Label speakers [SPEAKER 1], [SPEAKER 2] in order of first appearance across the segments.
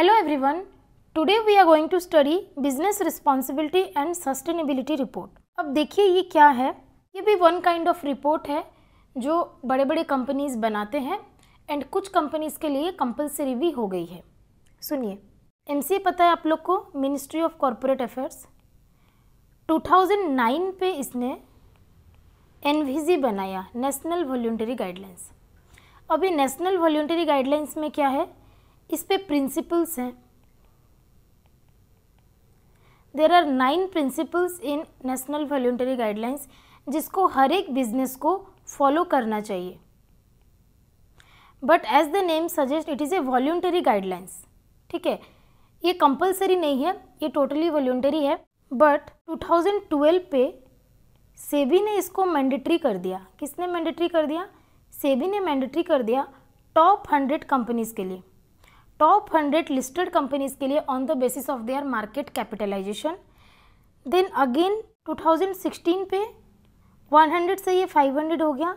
[SPEAKER 1] Hello everyone. Today we are going to study Business Responsibility and Sustainability Report. अब देखिए ये क्या है. ये भी वन काइंड ऑफ रिपोर्ट है जो बड़े बड़े कंपनीज बनाते हैं एंड कुछ कंपनीज के लिए कंपलसरी भी हो गई है. सुनिए, एमसीए पता है आप लोग को, मिनिस्ट्री ऑफ कॉरपोरेट अफेयर्स. 2009 पे इसने एनवीजी बनाया, नेशनल वॉल्यूंटरी गाइडलाइंस. अभी नेशनल वॉल्यूंटरी गाइडलाइंस में क्या है, इस पे प्रिंसिपल्स हैं. There are 9 principles in national voluntary guidelines जिसको हर एक बिजनेस को फॉलो करना चाहिए. But as the name suggest it is a voluntary guidelines. ठीक है, ये कंपलसरी नहीं है, ये टोटली वॉल्यूंटरी है. बट 2012 पे सेबी ने इसको मैंडेटरी कर दिया. किसने मैंडेटरी कर दिया? सेबी ने मैंडेटरी कर दिया टॉप 100 कंपनीज के लिए, टॉप 100 लिस्टेड कंपनीज के लिए on the basis of their market capitalization. Then again 2016 पे 100 से ये 500 हो गया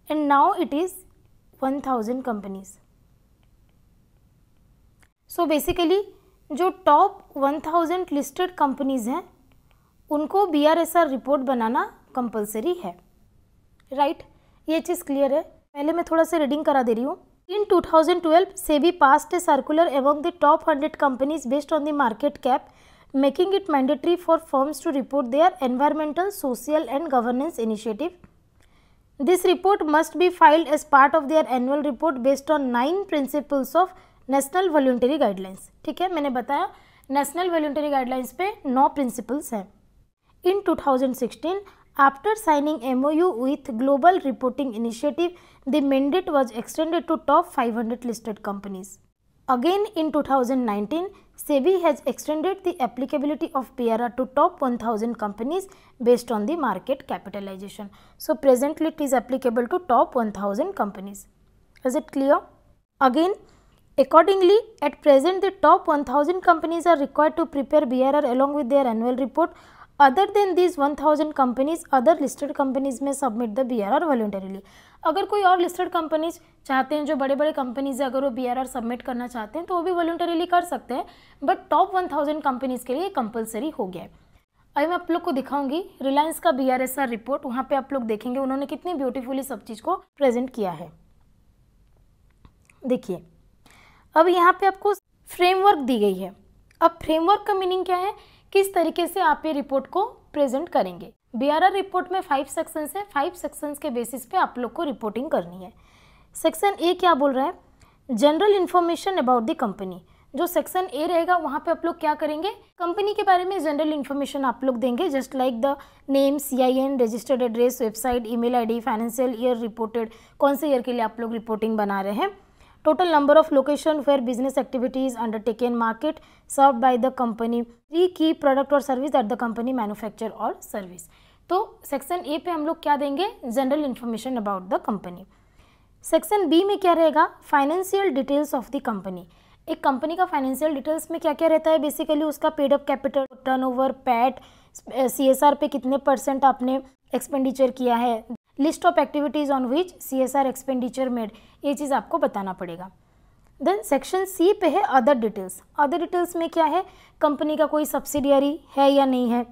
[SPEAKER 1] and now it is 1000 companies. So basically जो टॉप 1000 लिस्टेड कंपनीज हैं उनको BRSR रिपोर्ट बनाना कंपलसरी है. राइट, ये चीज़ क्लियर है. पहले मैं थोड़ा सा रीडिंग करा दे रही हूँ. In 2012, SEBI passed a circular among the top 100 companies based on the market cap, making it mandatory for firms to report their environmental, social and governance initiative. This report must be filed as part of their annual report based on 9 principles of National Voluntary Guidelines. ठीक है, मैंने बताया National Voluntary Guidelines पे 9 principles हैं. In 2016, after signing MOU with Global Reporting Initiative, the mandate was extended to top 500 listed companies. Again in 2019, SEBI has extended the applicability of BRR to top 1000 companies based on the market capitalization. So presently it is applicable to top 1000 companies. Is it clear? Again, accordingly, at present the top 1000 companies are required to prepare BRR along with their annual report. Other than these 1000 companies, other listed companies may submit the BRR voluntarily. अगर कोई और listed companies चाहते हैं, जो बड़े बड़े companies है, अगर वो BRR सबमिट करना चाहते हैं तो वो भी वॉलंटरीली कर सकते हैं. बट टॉप 1000 कंपनीज के लिए कंपलसरी हो गया है. अभी मैं आप लोग को दिखाऊंगी रिलायंस का BRSR रिपोर्ट. वहाँ पे आप लोग देखेंगे उन्होंने कितनी ब्यूटीफुली सब चीज़ को प्रेजेंट किया है. देखिए, अब यहाँ पे आपको फ्रेमवर्क दी गई है. अब फ्रेमवर्क का मीनिंग क्या है, किस तरीके से आप ये रिपोर्ट को प्रेजेंट करेंगे. BRR रिपोर्ट में 5 सेक्शंस है. 5 सेक्शंस के बेसिस पे आप लोग को रिपोर्टिंग करनी है. सेक्शन ए क्या बोल रहा है, general information about the company. जो सेक्शन ए रहेगा वहाँ पे आप लोग क्या करेंगे, कंपनी के बारे में जनरल इन्फॉर्मेशन आप लोग देंगे. Just like the name, CIN, registered address, website, email ID, financial year reported, कौन से ईयर के लिए आप लोग रिपोर्टिंग बना रहे हैं, total number of location where business activities undertaken, market served by the company, 3 key product or service that the company manufacture or service. तो सेक्शन ए पे हम लोग क्या देंगे, general information about the company. Section B में क्या रहेगा, financial details of the company. एक कंपनी का फाइनेंशियल डिटेल्स में क्या क्या रहता है, बेसिकली उसका paid up capital, turnover, PAT, CSR पे कितने % आपने एक्सपेंडिचर किया है, list of activities on which CSR expenditure made, ये चीज़ आपको बताना पड़ेगा. देन सेक्शन सी पे है अदर डिटेल्स. अदर डिटेल्स में क्या है, कंपनी का कोई सब्सिडियरी है या नहीं है.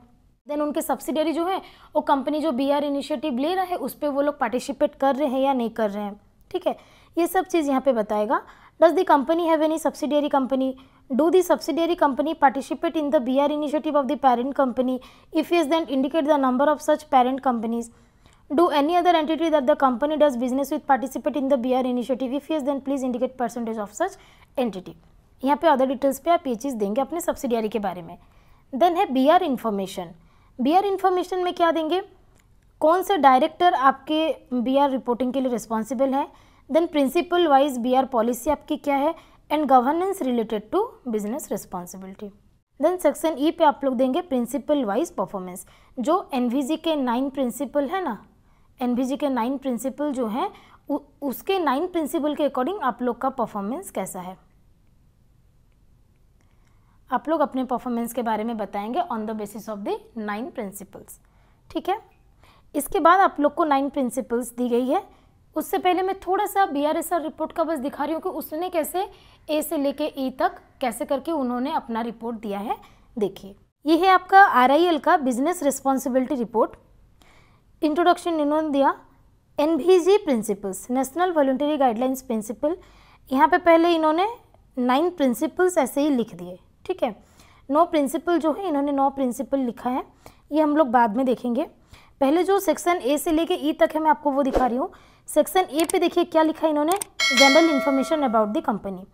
[SPEAKER 1] देन उनके सब्सिडियरी जो है वो कंपनी जो BR इनिशिएटिव ले रहा है उस पर वो लोग पार्टिसिपेट कर रहे हैं या नहीं कर रहे हैं. ठीक है, ये सब चीज़ यहाँ पे बताएगा. Does the company have any subsidiary company, do the subsidiary company participate in the BR initiative of the parent company, if yes then indicate the number of such parent companies. Do any other entity that the company does business with participate in the BR initiative? If yes, then please indicate % of such entity. यहाँ पे other details पे आप ये चीज़ देंगे अपने subsidiary के बारे में. देन है BR इन्फॉर्मेशन. BR इन्फॉर्मेशन में क्या देंगे, कौन से डायरेक्टर आपके BR रिपोर्टिंग के लिए रिस्पॉन्सिबल है. Then principle wise BR policy आपकी क्या है, and governance related to business responsibility. Then section E पे आप लोग देंगे प्रिंसिपल वाइज परफॉर्मेंस. जो NVG के 9 प्रिंसिपल है ना, NVG के 9 प्रिंसिपल जो हैं उसके 9 प्रिंसिपल के अकॉर्डिंग आप लोग का परफॉर्मेंस कैसा है, आप लोग अपने परफॉर्मेंस के बारे में बताएंगे on the basis of the 9 principles. ठीक है, इसके बाद आप लोग को 9 प्रिंसिपल्स दी गई है. उससे पहले मैं थोड़ा सा BRSR रिपोर्ट का बस दिखा रही हूँ कि उसने कैसे ए से लेके ई तक कैसे करके उन्होंने अपना रिपोर्ट दिया है। देखिए, ये है आपका RIL का बिजनेस रिस्पॉन्सिबिलिटी रिपोर्ट। इंट्रोडक्शन इन्होंने दिया, NVG principles, national voluntary guidelines principle. यहाँ पे पहले इन्होंने 9 प्रिंसिपल्स ऐसे ही लिख दिए, ठीक है। 9 प्रिंसिपल जो है इन्होंने 9 प्रिंसिपल लिखा है, ये हम लोग बाद में देखेंगे। पहले जो सेक्शन ए से लेके ई तक है मैं आपको वो दिखा रही हूँ। सेक्शन ए पे देखिए क्या लिखा है इन्होंने, general information about the company.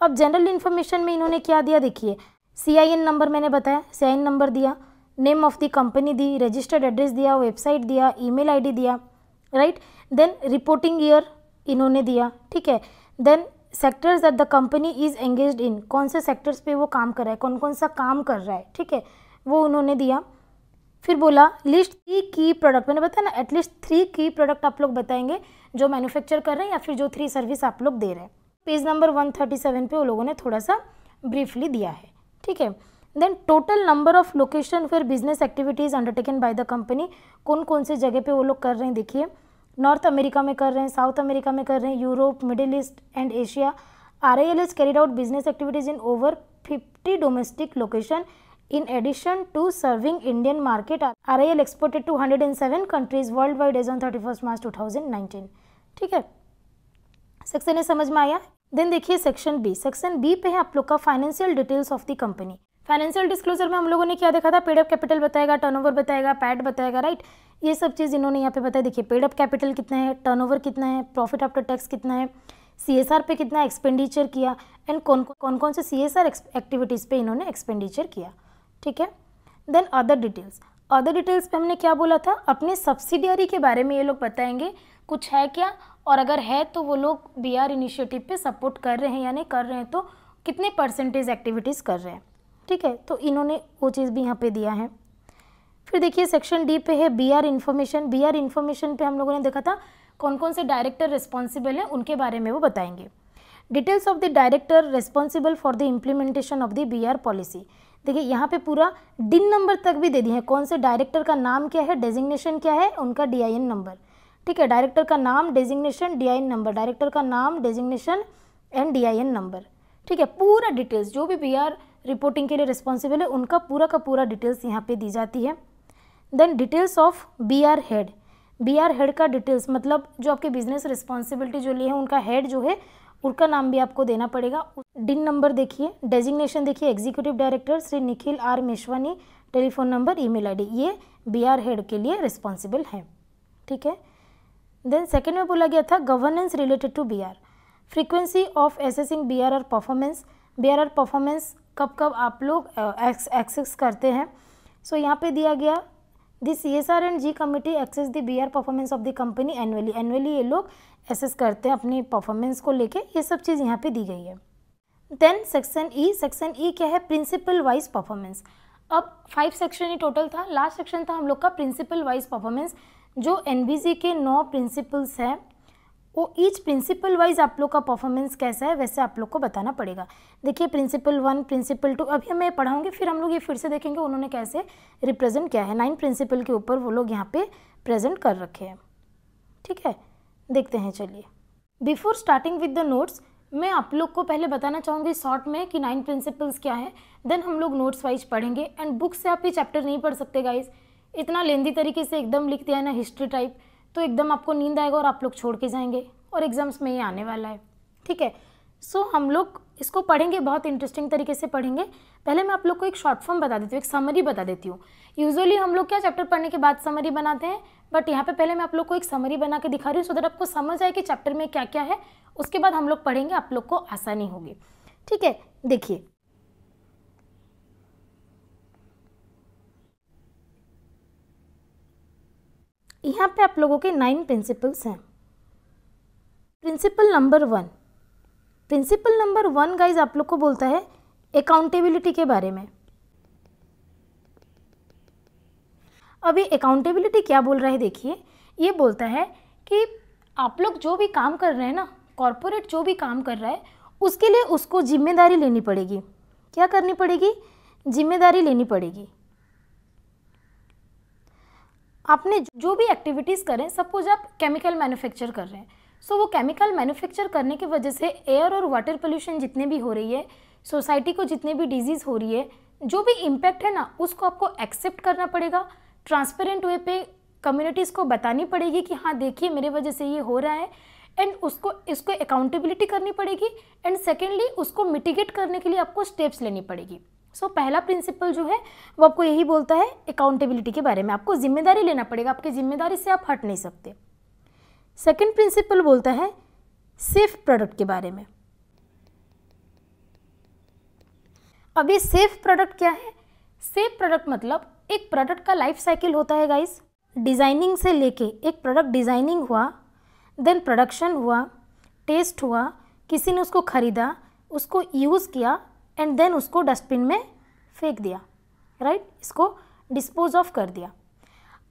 [SPEAKER 1] अब जनरल इन्फॉर्मेशन में इन्होंने क्या दिया, देखिए CIN नंबर मैंने बताया, CIN नंबर दिया, नेम ऑफ द कंपनी दी, रजिस्टर्ड एड्रेस दिया, वेबसाइट दिया, ईमेल ID दिया, राइट। देन रिपोर्टिंग ईयर इन्होंने दिया, ठीक है। Then sectors that the company is engaged in, कौन से सेक्टर्स पे वो काम कर रहा है, कौन कौन सा काम कर रहा है, ठीक है, वो उन्होंने दिया। फिर बोला लिस्ट 3 की प्रोडक्ट, मैंने बताया ना एटलीस्ट 3 की प्रोडक्ट आप लोग बताएंगे जो मैन्युफैक्चर कर रहे हैं या फिर जो 3 सर्विस आप लोग दे रहे हैं। पेज नंबर 137 पे वो लोगों ने थोड़ा सा ब्रीफली दिया है, ठीक है। Then total number of location फिर business activities undertaken by the company, कौन कौन से जगह पे वो लोग कर रहे हैं, देखिए नॉर्थ अमेरिका में कर रहे हैं, साउथ अमेरिका में कर रहे हैं, Europe, middle east and Asia. RIL has carried out business activities in over 50 domestic location. In addition to serving Indian market, RIL exported to 107 countries worldwide as on 31st March 2019, ठीक है। Section A समझ में आया। Then देखिए section B, section B पे है आप लोग का financial details of the company. Financial disclosure में हम लोगों ने क्या देखा था, पेड अप कैपिटल बताएगा, टर्नओवर बताएगा, पैट बताएगा, राइट। ये सब चीज़ इन्होंने यहाँ पे बताया। देखिए पेड अप कैपिटल कितना है, टर्नओवर कितना है, प्रॉफिट आफ्टर टैक्स कितना है, CSR पे कितना एक्सपेंडिचर किया एंड कौन कौन से CSR एक्टिविटीज़ पे इन्होंने एक्सपेंडिचर किया, ठीक है। Then other details, other details पे हमने क्या बोला था, अपने सब्सिडियरी के बारे में ये लोग बताएंगे कुछ है क्या, और अगर है तो वो लोग BR इनिशिएटिव पे सपोर्ट कर रहे हैं या नहीं कर रहे हैं, तो कितने परसेंटेज एक्टिविटीज़ कर रहे हैं, ठीक है। तो इन्होंने वो चीज़ भी यहाँ पे दिया है। फिर देखिए सेक्शन डी पे है BR इन्फॉर्मेशन। BR इन्फॉर्मेशन पे हम लोगों ने देखा था कौन कौन से डायरेक्टर रिस्पॉन्सिबल हैं उनके बारे में वो बताएंगे। Details of the director responsible for the implementation of the BR policy. देखिए यहाँ पे पूरा DIN नंबर तक भी दे दिए हैं, कौन से डायरेक्टर का नाम क्या है, डेजिग्नेशन क्या है, उनका DIN नंबर, ठीक है। डायरेक्टर का नाम, डेजिग्नेशन, DIN नंबर, डायरेक्टर का नाम, डेजिग्नेशन एंड DIN नंबर, ठीक है। पूरा डिटेल्स जो भी BR रिपोर्टिंग के लिए रिस्पॉन्सिबल है उनका पूरा का पूरा डिटेल्स यहाँ पे दी जाती है। Then details of BR head, BR head का डिटेल्स मतलब जो आपके बिजनेस रिस्पॉन्सिबिलिटी जो लिए हैं उनका हेड जो है उनका नाम भी आपको देना पड़ेगा। DIN नंबर देखिए, डेजिग्नेशन देखिए, executive director Shri Nikhil R Meswani, telephone number, email ID, ये BR हेड के लिए रिस्पॉन्सिबल है, ठीक है। देन सेकेंड में बोला गया था governance related to BR, frequency of assessing BRR performance, BRR performance कब कब आप लोग एक्सेस करते हैं। सो यहाँ पे दिया गया the CSR and G committee assess the BR performance of the company annually, annually ये लोग एसेस करते हैं अपनी परफॉर्मेंस को लेके, ये सब चीज़ यहाँ पे दी गई है। Then section E, section E क्या है, प्रिंसिपल वाइज परफॉर्मेंस। अब 5 सेक्शन ही टोटल था, लास्ट सेक्शन था हम लोग का प्रिंसिपल वाइज परफॉर्मेंस। जो NVG के 9 प्रिंसिपल्स हैं वो ईच प्रिंसिपल वाइज आप लोग का परफॉर्मेंस कैसा है वैसे आप लोग को बताना पड़ेगा। देखिए प्रिंसिपल 1, प्रिंसिपल 2 अभी मैं पढ़ाऊँगी, फिर हम लोग ये फिर से देखेंगे उन्होंने कैसे रिप्रेजेंट किया है। 9 प्रिंसिपल के ऊपर वो लोग यहाँ पे प्रेजेंट कर रखे हैं, ठीक है। देखते हैं, चलिए। Before starting with the notes मैं आप लोग को पहले बताना चाहूँगी शॉर्ट में कि 9 प्रिंसिपल्स क्या है, देन हम लोग नोट्स वाइज पढ़ेंगे। एंड बुक से आप ये चैप्टर नहीं पढ़ सकते गाइज, इतना लेंदी तरीके से एकदम लिख दिया है ना हिस्ट्री टाइप, तो एकदम आपको नींद आएगा और आप लोग छोड़ के जाएंगे, और एग्जाम्स में ये आने वाला है, ठीक है। सो हम लोग इसको पढ़ेंगे, बहुत इंटरेस्टिंग तरीके से पढ़ेंगे। पहले मैं आप लोग को एक शॉर्ट फॉर्म बता देती हूँ, एक समरी बता देती हूँ। यूजुअली हम लोग क्या चैप्टर पढ़ने के बाद समरी बनाते हैं, बट यहाँ पे पहले मैं आप लोग को एक समरी बना के दिखा रही हूँ, सो दैट आपको समझ आए कि चैप्टर में क्या क्या है। उसके बाद हम लोग पढ़ेंगे, आप लोग को आसानी होगी, ठीक है। देखिए यहाँ पे आप लोगों के 9 प्रिंसिपल्स हैं। Principal number 1, principal number 1 guys आप लोग को बोलता है अकाउंटेबिलिटी के बारे में। अभी अकाउंटेबिलिटी क्या बोल रहा है, देखिए ये बोलता है कि आप लोग जो भी काम कर रहे हैं ना, कॉरपोरेट जो भी काम कर रहा है उसके लिए उसको जिम्मेदारी लेनी पड़ेगी। क्या करनी पड़ेगी, जिम्मेदारी लेनी पड़ेगी। आपने जो भी एक्टिविटीज़ करें, सपोज आप केमिकल मैन्युफैक्चर कर रहे हैं सो वो केमिकल मैन्युफैक्चर करने की वजह से एयर और वाटर पोल्यूशन जितने भी हो रही है, सोसाइटी को जितने भी डिजीज़ हो रही है, जो भी इम्पैक्ट है ना, उसको आपको एक्सेप्ट करना पड़ेगा। ट्रांसपेरेंट वे पे कम्युनिटीज़ को बतानी पड़ेगी कि हाँ देखिए मेरे वजह से ये हो रहा है, एंड इसको अकाउंटेबिलिटी करनी पड़ेगी, एंड सेकेंडली उसको मिटिगेट करने के लिए आपको स्टेप्स लेनी पड़ेगी। सो पहला प्रिंसिपल जो है वो आपको यही बोलता है अकाउंटेबिलिटी के बारे में, आपको जिम्मेदारी लेना पड़ेगा, आपकी जिम्मेदारी से आप हट नहीं सकते। सेकेंड प्रिंसिपल बोलता है सेफ प्रोडक्ट के बारे में। अब ये सेफ प्रोडक्ट क्या है? सेफ प्रोडक्ट मतलब एक प्रोडक्ट का लाइफ साइकिल होता है गाइस, डिज़ाइनिंग से लेके एक प्रोडक्ट डिज़ाइनिंग हुआ, देन प्रोडक्शन हुआ, टेस्ट हुआ, किसी ने उसको ख़रीदा, उसको यूज़ किया, एंड देन उसको डस्टबिन में फेंक दिया, राइट, इसको डिस्पोज ऑफ कर दिया।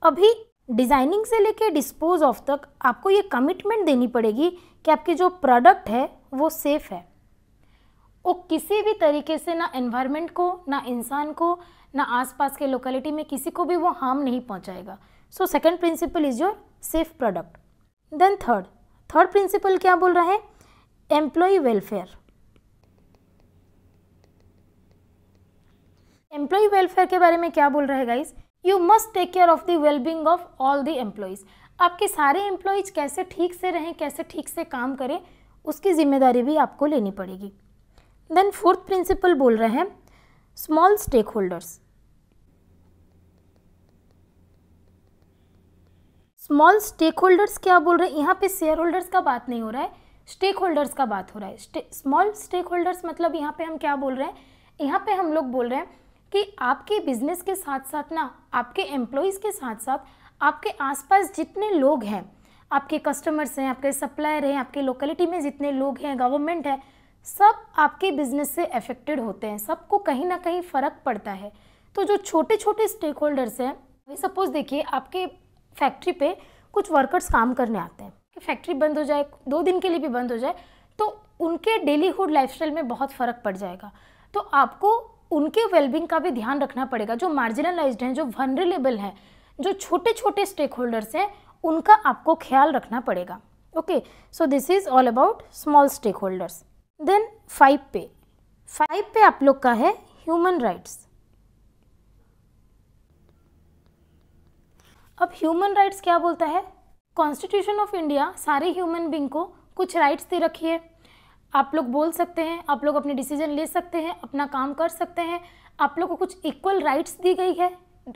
[SPEAKER 1] अभी डिज़ाइनिंग से लेके डिस्पोज ऑफ तक आपको ये कमिटमेंट देनी पड़ेगी कि आपकी जो प्रोडक्ट है वो सेफ़ है, वो किसी भी तरीके से ना एनवायरनमेंट को, ना इंसान को, ना आसपास के लोकेलिटी में किसी को भी वो हार्म नहीं पहुंचाएगा। So second principle is your safe product. Then third principle क्या बोल रहा है? Employ welfare. एम्प्लॉय वेलफेयर के बारे में क्या बोल रहा है guys? You must take care of the wellbeing of all the employees. आपके सारे एम्प्लॉयज कैसे ठीक से रहें, कैसे ठीक से काम करें, उसकी जिम्मेदारी भी आपको लेनी पड़ेगी। देन फोर्थ प्रिंसिपल बोल रहे हैं small stake holders. Small stake holders क्या बोल रहे हैं? यहाँ पे शेयर होल्डर्स का बात नहीं हो रहा है, स्टेक होल्डर्स का बात हो रहा है। स्मॉल स्टेक होल्डर्स मतलब यहाँ पे हम क्या बोल रहे हैं? यहाँ पे हम लोग बोल रहे हैं कि आपके बिजनेस के साथ साथ ना, आपके एम्प्लॉयज़ के साथ साथ आपके आसपास जितने लोग हैं, आपके कस्टमर्स हैं, आपके सप्लायर हैं, आपके लोकेलिटी में जितने लोग हैं, गवर्नमेंट है, सब आपके बिजनेस से अफेक्टेड होते हैं, सबको कहीं ना कहीं फ़र्क पड़ता है। तो जो छोटे छोटे स्टेक होल्डर्स हैं, सपोज देखिए आपके फैक्ट्री पे कुछ वर्कर्स काम करने आते हैं, कि फैक्ट्री बंद हो जाए, 2 दिन के लिए भी बंद हो जाए, तो उनके डेलीहुड लाइफस्टाइल में बहुत फ़र्क पड़ जाएगा। तो आपको उनके वेलबींग का भी ध्यान रखना पड़ेगा। जो मार्जिनलाइज्ड हैं, जो वनरेबल हैं, जो छोटे छोटे स्टेक होल्डर्स हैं, उनका आपको ख्याल रखना पड़ेगा। Okay, so this is all about small stake holders. Then 5 पे आप लोग का है ह्यूमन राइट्स। अब ह्यूमन राइट्स क्या बोलता है? कॉन्स्टिट्यूशन ऑफ इंडिया सारे ह्यूमन बींग को कुछ राइट्स दे रखी है। आप लोग बोल सकते हैं, आप लोग अपने डिसीजन ले सकते हैं, अपना काम कर सकते हैं, आप लोग को कुछ इक्वल राइट्स दी गई है।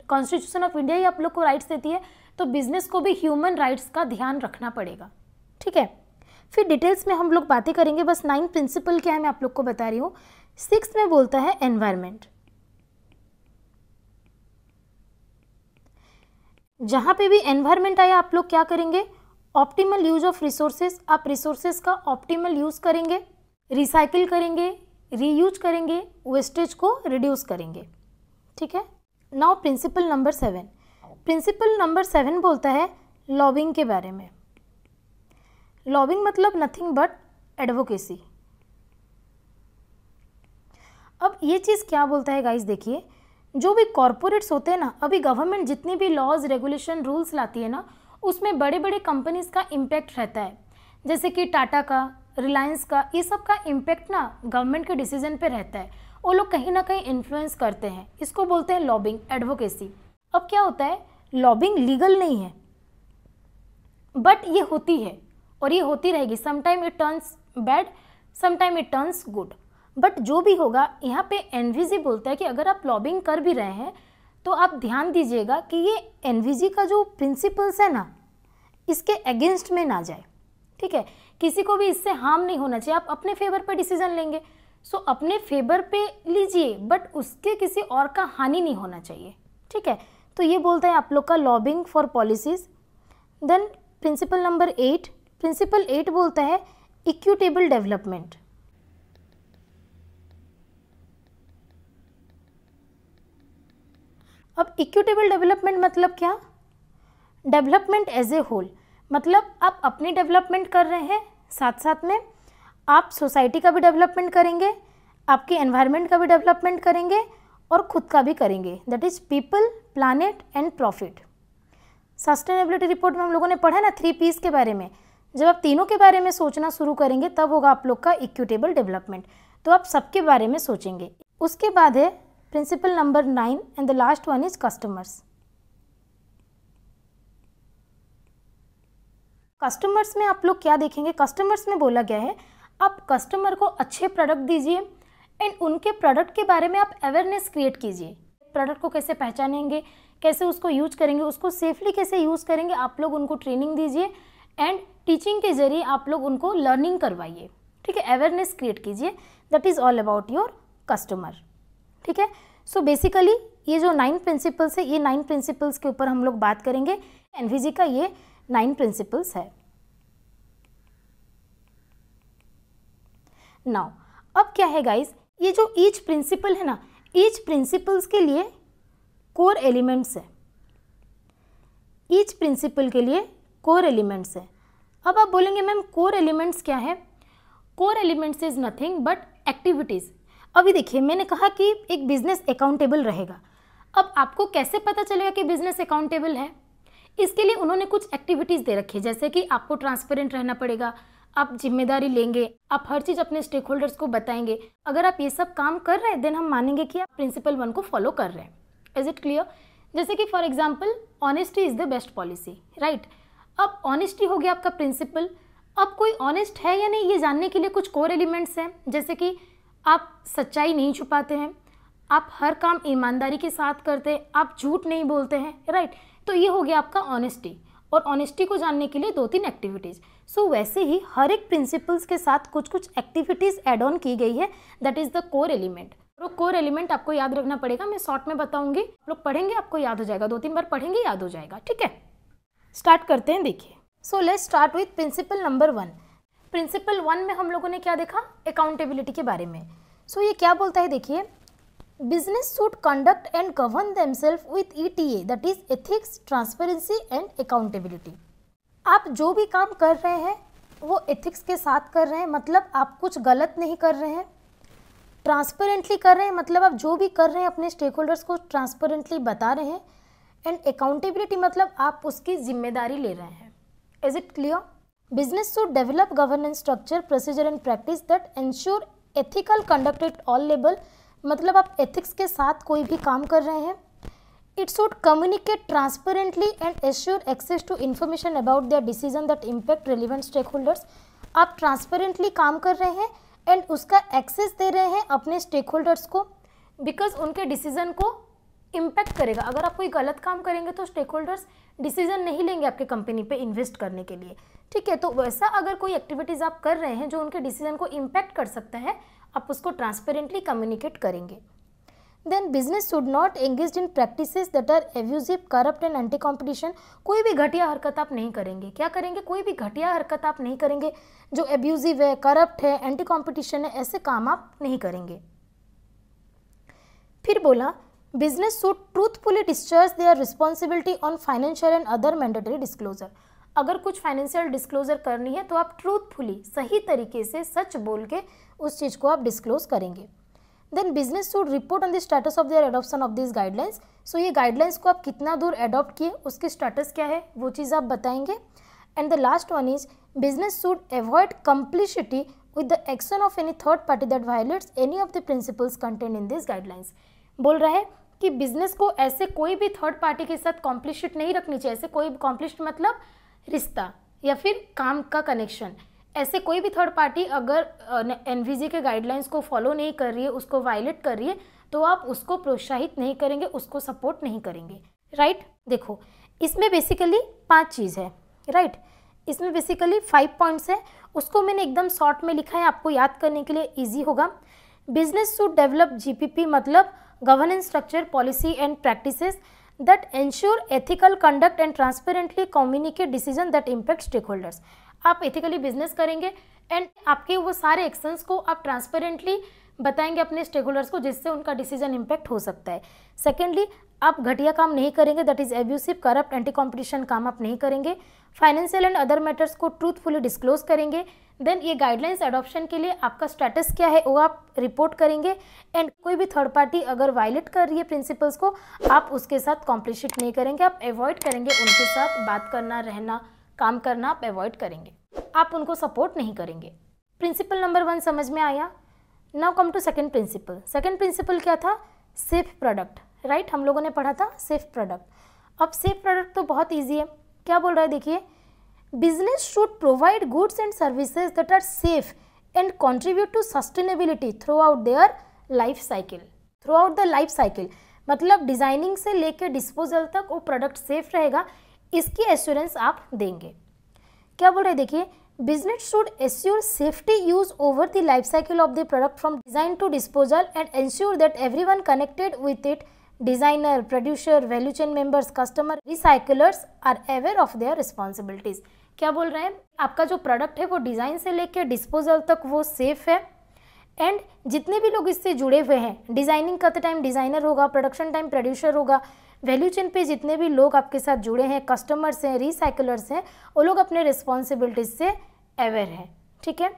[SPEAKER 1] कॉन्स्टिट्यूशन ऑफ इंडिया ही आप लोग को राइट्स देती है, तो बिजनेस को भी ह्यूमन राइट्स का ध्यान रखना पड़ेगा। ठीक है, फिर डिटेल्स में हम लोग बातें करेंगे। बस 9 प्रिंसिपल क्या है मैं आप लोग को बता रही हूँ। 6 में बोलता है एनवायरनमेंट। जहाँ पे भी एनवायरनमेंट आया आप लोग क्या करेंगे? Optimal use of resources. आप रिसोर्सेज का ऑप्टिमल यूज़ करेंगे, रिसाइकिल करेंगे, रीयूज करेंगे, वेस्टेज को रिड्यूस करेंगे। ठीक है, now principle number 7। Principle number 7 बोलता है लॉबिंग के बारे में। लॉबिंग मतलब नथिंग बट एडवोकेसी। अब ये चीज़ क्या बोलता है गाइस? देखिए, जो भी कॉरपोरेट्स होते हैं ना, अभी गवर्नमेंट जितनी भी लॉज, रेगुलेशन, रूल्स लाती है ना, उसमें बड़े बड़े कंपनीज का इम्पैक्ट रहता है। जैसे कि टाटा का, रिलायंस का, ये सब का इम्पैक्ट ना गवर्नमेंट के डिसीजन पे रहता है। वो लोग कहीं ना कहीं इन्फ्लुएंस करते हैं। इसको बोलते हैं लॉबिंग, एडवोकेसी। अब क्या होता है, लॉबिंग लीगल नहीं है, बट ये होती है और ये होती रहेगी। Sometime it turns bad, sometime it turns good, but जो भी होगा, यहाँ पे एनवीजी बोलता है कि अगर आप लॉबिंग कर भी रहे हैं तो आप ध्यान दीजिएगा कि ये एनवीजी का जो प्रिंसिपल्स है ना, इसके अगेंस्ट में ना जाए। ठीक है, किसी को भी इससे हार्म नहीं होना चाहिए। आप अपने फेवर पे डिसीजन लेंगे, सो अपने फेवर पे लीजिए, बट उसके किसी और का हानि नहीं होना चाहिए। ठीक है, तो ये बोलता है आप लोग का lobbying for policies. Then principle number 8। Principle 8 बोलता है इक्विटेबल डेवलपमेंट। अब इक्विटेबल डेवलपमेंट मतलब क्या? डेवलपमेंट एज ए होल, मतलब आप अपनी डेवलपमेंट कर रहे हैं, साथ साथ में आप सोसाइटी का भी डेवलपमेंट करेंगे, आपके एनवायरनमेंट का भी डेवलपमेंट करेंगे और खुद का भी करेंगे। That is people, planet and profit. Sustainability report में हम लोगों ने पढ़ा ना 3 P's के बारे में, जब आप तीनों के बारे में सोचना शुरू करेंगे तब होगा आप लोग का इक्विटेबल डेवलपमेंट। तो आप सबके बारे में सोचेंगे। उसके बाद है principle number 9 and the last one is customers. Customers में आप लोग क्या देखेंगे, कस्टमर्स में बोला गया है आप कस्टमर को अच्छे प्रोडक्ट दीजिए एंड उनके प्रोडक्ट के बारे में आप अवेयरनेस क्रिएट कीजिए। प्रोडक्ट को कैसे पहचानेंगे, कैसे उसको यूज करेंगे, उसको सेफली कैसे यूज़ करेंगे, आप लोग उनको ट्रेनिंग दीजिए एंड टीचिंग के जरिए आप लोग उनको लर्निंग करवाइए। ठीक है, अवेयरनेस क्रिएट कीजिए। That is all about your customer. ठीक है, सो बेसिकली ये जो 9 प्रिंसिपल्स है, ये 9 प्रिंसिपल्स के ऊपर हम लोग बात करेंगे। एनवीजी का ये 9 प्रिंसिपल्स है। नाउ अब क्या है गाइज, ये जो ईच प्रिंसिपल है ना, ईच प्रिंसिपल्स के लिए कोर एलिमेंट्स है। ईच प्रिंसिपल के लिए कोर एलिमेंट्स है। अब आप बोलेंगे मैम कोर एलिमेंट्स क्या है? Core elements is nothing but activities. अभी देखिए मैंने कहा कि एक बिजनेस अकाउंटेबल रहेगा। अब आपको कैसे पता चलेगा कि बिजनेस अकाउंटेबल है? इसके लिए उन्होंने कुछ एक्टिविटीज़ दे रखी है, जैसे कि आपको ट्रांसपेरेंट रहना पड़ेगा, आप जिम्मेदारी लेंगे, आप हर चीज़ अपने स्टेक होल्डर्स को बताएंगे। अगर आप ये सब काम कर रहे हैं देन हम मानेंगे कि आप प्रिंसिपल 1 को फॉलो कर रहे हैं। Is it clear? जैसे कि for example honesty is the best policy, right. अब ऑनेस्टी हो गया आपका प्रिंसिपल। अब कोई ऑनेस्ट है या नहीं ये जानने के लिए कुछ कोर एलिमेंट्स हैं, जैसे कि आप सच्चाई नहीं छुपाते हैं, आप हर काम ईमानदारी के साथ करते हैं, आप झूठ नहीं बोलते हैं, राइट। तो ये हो गया आपका ऑनेस्टी। और ऑनेस्टी को जानने के लिए 2-3 एक्टिविटीज़। सो वैसे ही हर एक प्रिंसिपल्स के साथ कुछ कुछ एक्टिविटीज़ एड ऑन की गई है। That is the core element. तो कोर एलिमेंट आपको याद रखना पड़ेगा, मैं शॉर्ट में बताऊंगी, लोग पढ़ेंगे आपको याद हो जाएगा, 2-3 बार पढ़ेंगे याद हो जाएगा। ठीक है, स्टार्ट करते हैं। देखिए, so let's start with principle number 1। Principle 1 में हम लोगों ने क्या देखा? अकाउंटेबिलिटी के बारे में। सो ये क्या बोलता है, देखिए, business should conduct and govern themselves with ETA, that is ethics, transparency and accountability. आप जो भी काम कर रहे हैं वो एथिक्स के साथ कर रहे हैं, मतलब आप कुछ गलत नहीं कर रहे हैं। ट्रांसपेरेंटली कर रहे हैं, मतलब आप जो भी कर रहे हैं अपने स्टेक होल्डर्स को ट्रांसपेरेंटली बता रहे हैं। एंड अकाउंटेबिलिटी मतलब आप उसकी जिम्मेदारी ले रहे हैं। Is it clear? Business should develop governance structure, procedure and practice that ensure ethical conduct at all level, मतलब आप एथिक्स के साथ कोई भी काम कर रहे हैं। It should communicate transparently and ensure access to information about their decision that impact relevant stake holders. आप ट्रांसपेरेंटली काम कर रहे हैं एंड उसका एक्सेस दे रहे हैं अपने स्टेक होल्डर्स को, बिकॉज उनके डिसीजन को इम्पैक्ट करेगा। अगर आप कोई गलत काम करेंगे तो स्टेक होल्डर्स डिसीजन नहीं लेंगे आपके कंपनी पे इन्वेस्ट करने के लिए। ठीक है, तो वैसा अगर कोई एक्टिविटीज़ आप कर रहे हैं जो उनके डिसीजन को इम्पैक्ट कर सकता है, आप उसको ट्रांसपेरेंटली कम्युनिकेट करेंगे। Then business should not engage in practices that are abusive, corrupt and anti competition. कोई भी घटिया हरकत आप नहीं करेंगे। क्या करेंगे? कोई भी घटिया हरकत आप नहीं करेंगे जो एब्यूजिव है, करप्ट है, एंटी कॉम्पिटिशन है, ऐसे काम आप नहीं करेंगे। फिर बोला business should truthfully discharge their responsibility on financial and other mandatory disclosure. अगर कुछ फाइनेंशियल डिस्क्लोजर करनी है तो आप ट्रूथफुली, सही तरीके से सच बोल के उस चीज़ को आप डिस्क्लोज करेंगे। Then business should report on the status of their adoption of this guidelines. So ये गाइडलाइंस को आप कितना दूर एडॉप्ट किए, उसकी स्टेटस क्या है, वो चीज़ आप बताएंगे। And the last one is business should avoid complicity with the action of any third party that violates any of the principles content in this guidelines. बोल रहा है कि बिजनेस को ऐसे कोई भी थर्ड पार्टी के साथ कॉम्प्लिशिट नहीं रखनी चाहिए। ऐसे कोई कॉम्प्लिशिट मतलब रिश्ता या फिर काम का कनेक्शन। ऐसे कोई भी थर्ड पार्टी अगर एनवीजी के गाइडलाइंस को फॉलो नहीं कर रही है, उसको वायलेट कर रही है, तो आप उसको प्रोत्साहित नहीं करेंगे, उसको सपोर्ट नहीं करेंगे, राइट। देखो इसमें बेसिकली 5 चीज़ है, राइट। इसमें बेसिकली 5 पॉइंट्स है, उसको मैंने एकदम शॉर्ट में लिखा है, आपको याद करने के लिए ईजी होगा। बिजनेस शुड डेवलप GPP मतलब governance structure, policy and practices that ensure ethical conduct and transparently communicate decision that impact stakeholders। आप एथिकली बिजनेस करेंगे एंड आपके वो सारे एक्शंस को आप ट्रांसपेरेंटली बताएंगे अपने स्टेक होल्डर्स को, जिससे उनका डिसीजन इम्पैक्ट हो सकता है। सेकेंडली, आप घटिया काम नहीं करेंगे, that is abusive, corrupt, anti competition काम आप नहीं करेंगे। फाइनेंशियल एंड अदर मैटर्स को ट्रूथफुली डिस्क्लोज करेंगे। देन ये गाइडलाइंस एडॉप्शन के लिए आपका स्टेटस क्या है वो आप रिपोर्ट करेंगे। एंड कोई भी थर्ड पार्टी अगर वायलेट कर रही है प्रिंसिपल्स को, आप उसके साथ कॉम्प्लिशिट नहीं करेंगे, आप अवॉइड करेंगे, उनके साथ बात करना, रहना, काम करना आप अवॉइड करेंगे। आप उनको सपोर्ट नहीं करेंगे। प्रिंसिपल नंबर 1 समझ में आया। Now come to second principle. Second principle क्या था? सेफ प्रोडक्ट, राइट, हम लोगों ने पढ़ा था सेफ प्रोडक्ट। अब सेफ प्रोडक्ट तो बहुत ईजी है। क्या बोल रहा है देखिए, business should provide goods and services that are safe and contribute to sustainability throughout their life cycle. Throughout the life cycle मतलब डिजाइनिंग से लेकर डिस्पोजल तक वो प्रोडक्ट सेफ रहेगा, इसकी एश्योरेंस आप देंगे। क्या बोल रहे हैं देखिए, business should ensure safety use over the life cycle of the product from design to disposal and ensure that everyone connected with it, designer, producer, value chain members, customer, recyclers are aware of their responsibilities. क्या बोल रहे हैं, आपका जो product है वो design से लेकर डिस्पोजल तक वो सेफ है एंड जितने भी लोग इससे जुड़े हुए हैं, डिजाइनिंग करते टाइम डिजाइनर होगा, प्रोडक्शन टाइम प्रोड्यूसर होगा, वैल्यू चेन पे जितने भी लोग आपके साथ जुड़े हैं, कस्टमर्स हैं, रिसाइकलर्स हैं, वो लोग अपने रिस्पॉन्सिबिलिटीज से अवेयर हैं। ठीक है।